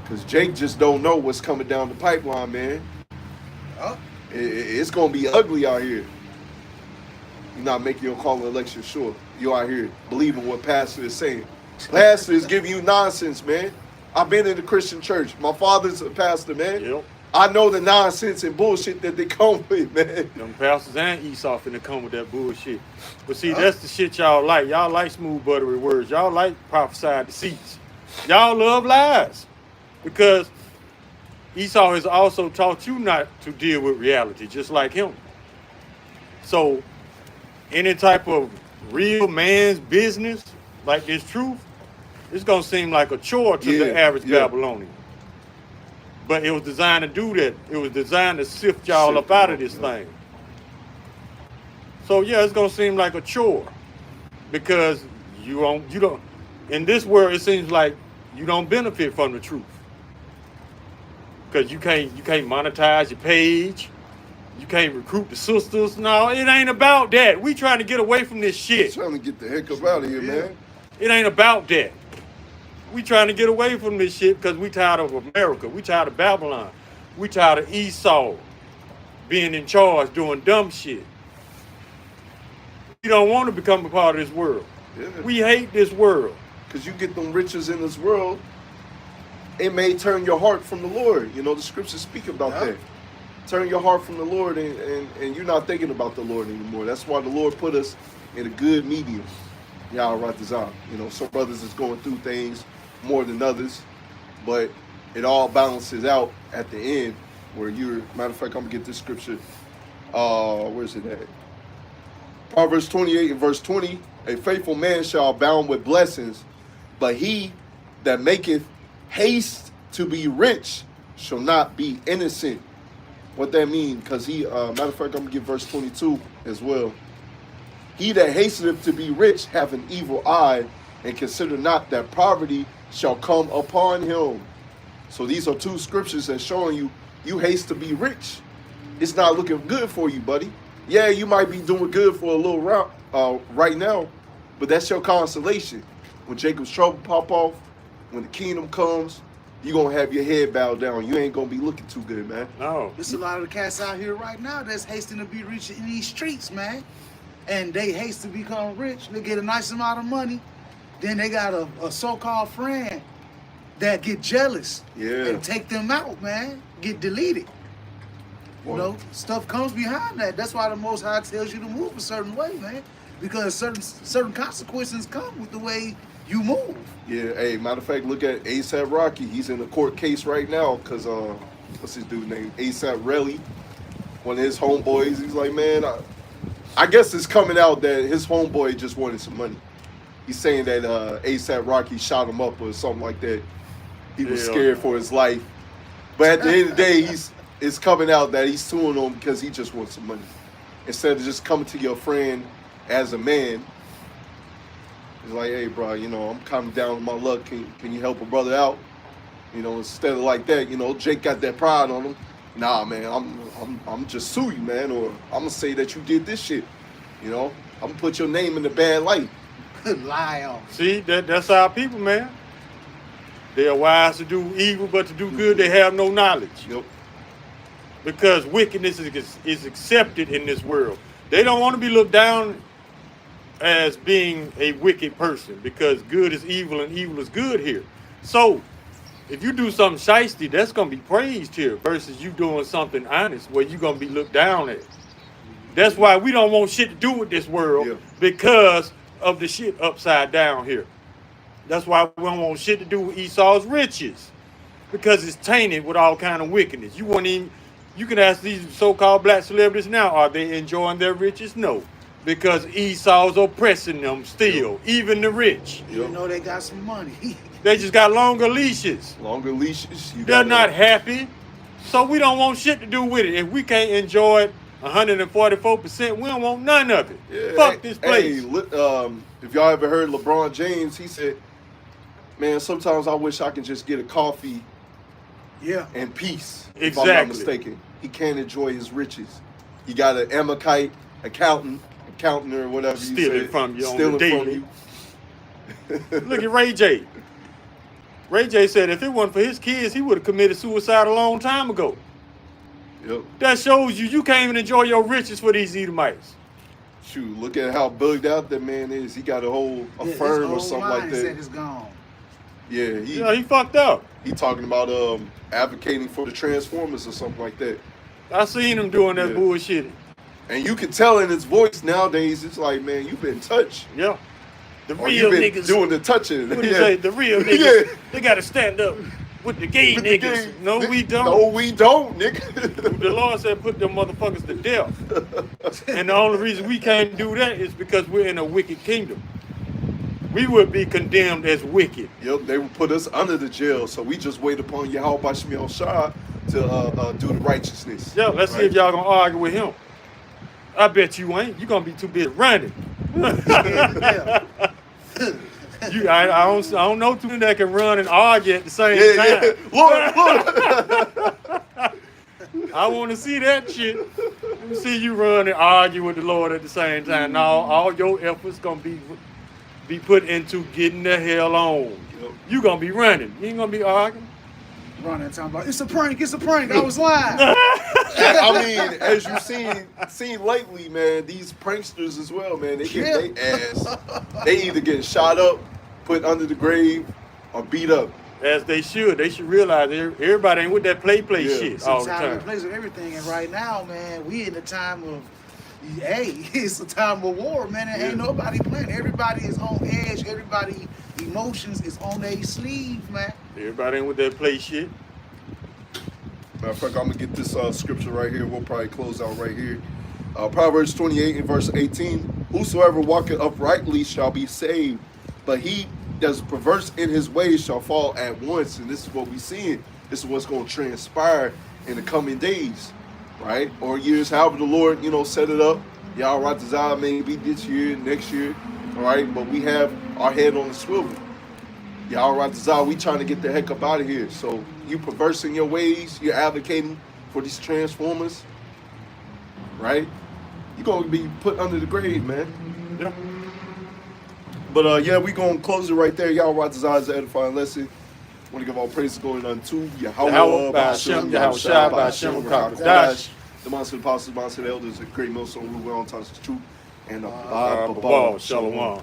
Because Jake just don't know what's coming down the pipeline, man. It's going to be ugly out here. You're not making your call and election sure. You out here believing what pastor is saying. Pastor is giving you nonsense, man. I've been in the Christian church. My father's a pastor, man. Yep. I know the nonsense and bullshit that they come with, man. Them pastors and Esau finna come with that bullshit. But see, that's the shit y'all like. Y'all like smooth, buttery words. Y'all like prophesied deceits. Y'all love lies. Because Esau has also taught you not to deal with reality, just like him. So, any type of real man's business, like this truth, it's going to seem like a chore to the average Babylonian. But it was designed to do that. It was designed to sift y'all up out of this thing. So, yeah, it's going to seem like a chore. Because you don't, in this world, it seems like you don't benefit from the truth. Because you can't monetize your page. You can't recruit the sisters. No, it ain't about that. We trying to get away from this shit. Trying to get the heck up out of here, man. It ain't about that. We trying to get away from this shit because we tired of America. We tired of Babylon. We tired of Esau being in charge, doing dumb shit. We don't want to become a part of this world. Yeah. We hate this world. Because you get them riches in this world, it may turn your heart from the Lord. You know, the scriptures speak about that. Turn your heart from the Lord, and you're not thinking about the Lord anymore. That's why the Lord put us in a good medium. Y'all right design. You know, some brothers is going through things more than others, but it all balances out at the end where you're, matter of fact, I'm gonna get this scripture. Where's it at? Proverbs 28 and verse 20, a faithful man shall abound with blessings, but he that maketh haste to be rich shall not be innocent. What that mean? Because he, matter of fact, I'm gonna get verse 22 as well. He that hasteneth to be rich hath an evil eye, and consider not that poverty shall come upon him. So these are two scriptures that showing you haste to be rich. It's not looking good for you, buddy. Yeah, you might be doing good for a little right now, but that's your consolation. When Jacob's trouble pop off, when the kingdom comes, you're gonna have your head bowed down. You ain't gonna be looking too good, man. No. There's a lot of the cats out here right now that's hasting to be rich in these streets, man. And they haste to become rich. They get a nice amount of money. Then they got a so-called friend that get jealous and take them out, man. Get deleted. You know, stuff comes behind that. That's why the Most High tells you to move a certain way, man. Because certain consequences come with the way you move. Yeah, hey, matter of fact, look at ASAP Rocky. He's in a court case right now because, what's his dude name? ASAP Relly. One of his homeboys, he's like, man, I guess it's coming out that his homeboy just wanted some money. He's saying that ASAP Rocky shot him up or something like that. He was scared for his life. But at the end of the day, it's coming out that he's suing him because he just wants some money. Instead of just coming to your friend as a man, he's like, hey, bro, you know, I'm kind of down with my luck. Can you help a brother out? You know, instead of like that, you know, Jake got that pride on him. Nah, man, I'm just sue you, man, or I'm gonna say that you did this shit. You know, I'm gonna put your name in the bad light. Lie on. See, that's our people, man. They are wise to do evil, but to do good, they have no knowledge. Yep. Because wickedness is accepted in this world. They don't want to be looked down as being a wicked person because good is evil and evil is good here. So, if you do something shiesty, that's going to be praised here versus you doing something honest where you're going to be looked down at. That's why we don't want shit to do with this world because of the shit upside down here. That's why we don't want shit to do with Esau's riches because it's tainted with all kind of wickedness. You can ask these so-called black celebrities now, are they enjoying their riches? No, because Esau's oppressing them still, even the rich. You know they got some money. They just got longer leashes. Longer leashes. They're not happy, so we don't want shit to do with it. If we can't enjoy it 144%, we don't want none of it. Yeah, Fuck this place. Hey, if y'all ever heard LeBron James, he said, man, sometimes I wish I could just get a coffee and peace. If I'm not mistaken. He can't enjoy his riches. He got an Amalekite accountant or whatever you Stealing from you Stealing on the daily. Look at Ray J. Ray J said if it wasn't for his kids, he would have committed suicide a long time ago. Yep. That shows you can't even enjoy your riches for these Edomites. Shoot, look at how bugged out that man is. He got a firm or something like that. Is gone. Yeah, he fucked up. He talking about advocating for the Transformers or something like that. I seen him doing that bullshit. And you can tell in his voice nowadays, it's like, man, you've been touched. Yeah. The or real you've been niggas doing the touching. What do you say? The real niggas, they gotta stand up with the gay niggas. No, we don't. No, we don't, nigga. The Lord said put them motherfuckers to death. And the only reason we can't do that is because we're in a wicked kingdom. We would be condemned as wicked. Yep, they would put us under the jail, so we just wait upon Yahweh Shemiel Shah to do the righteousness. Yeah, let's see if y'all gonna argue with him. I bet you ain't. You gonna be too busy running. I don't know two that can run and argue at the same time. Look. I want to see that shit. Let me see you run and argue with the Lord at the same time. Now all your efforts gonna be put into getting the hell on. Yep. You gonna be running. You ain't gonna be arguing. Running, talking about it's a prank. I was lying. I mean, as you've seen lately, man, these pranksters as well, man, they get their ass. They either get shot up, put under the grave, or beat up. As they should. They should realize everybody ain't with that play shit all the time. Plays with everything, and right now, man, we in the time of. Hey, it's a time of war, man. And ain't nobody playing. Everybody is on edge. Everybody emotions is on their sleeve, man. Everybody ain't with that play shit. Matter of fact, I'm gonna get this scripture right here. We'll probably close out right here. Proverbs 28 and verse 18. Whosoever walketh uprightly shall be saved, but he that's perverse in his ways shall fall at once. And this is what we're seeing. This is what's going to transpire in the coming days, right? Or years, however the Lord, set it up. Y'all right desire maybe this year, next year, all right? But we have our head on the swivel. Y'all right desire, we trying to get the heck up out of here. So you perverse in your ways, you're advocating for these transformers, right? You're going to be put under the grave, man. Yeah. But yeah, we going to close it right there. Y'all right desire is an edifying lesson. Want to give all praise going unto Yahweh, Yahweh, Ba'ashem, Yahushua, Ba'ashem, Rakadash. the months of the apostles, the months of the elders, the great millstone, who will on touch the truth, and the Shalom.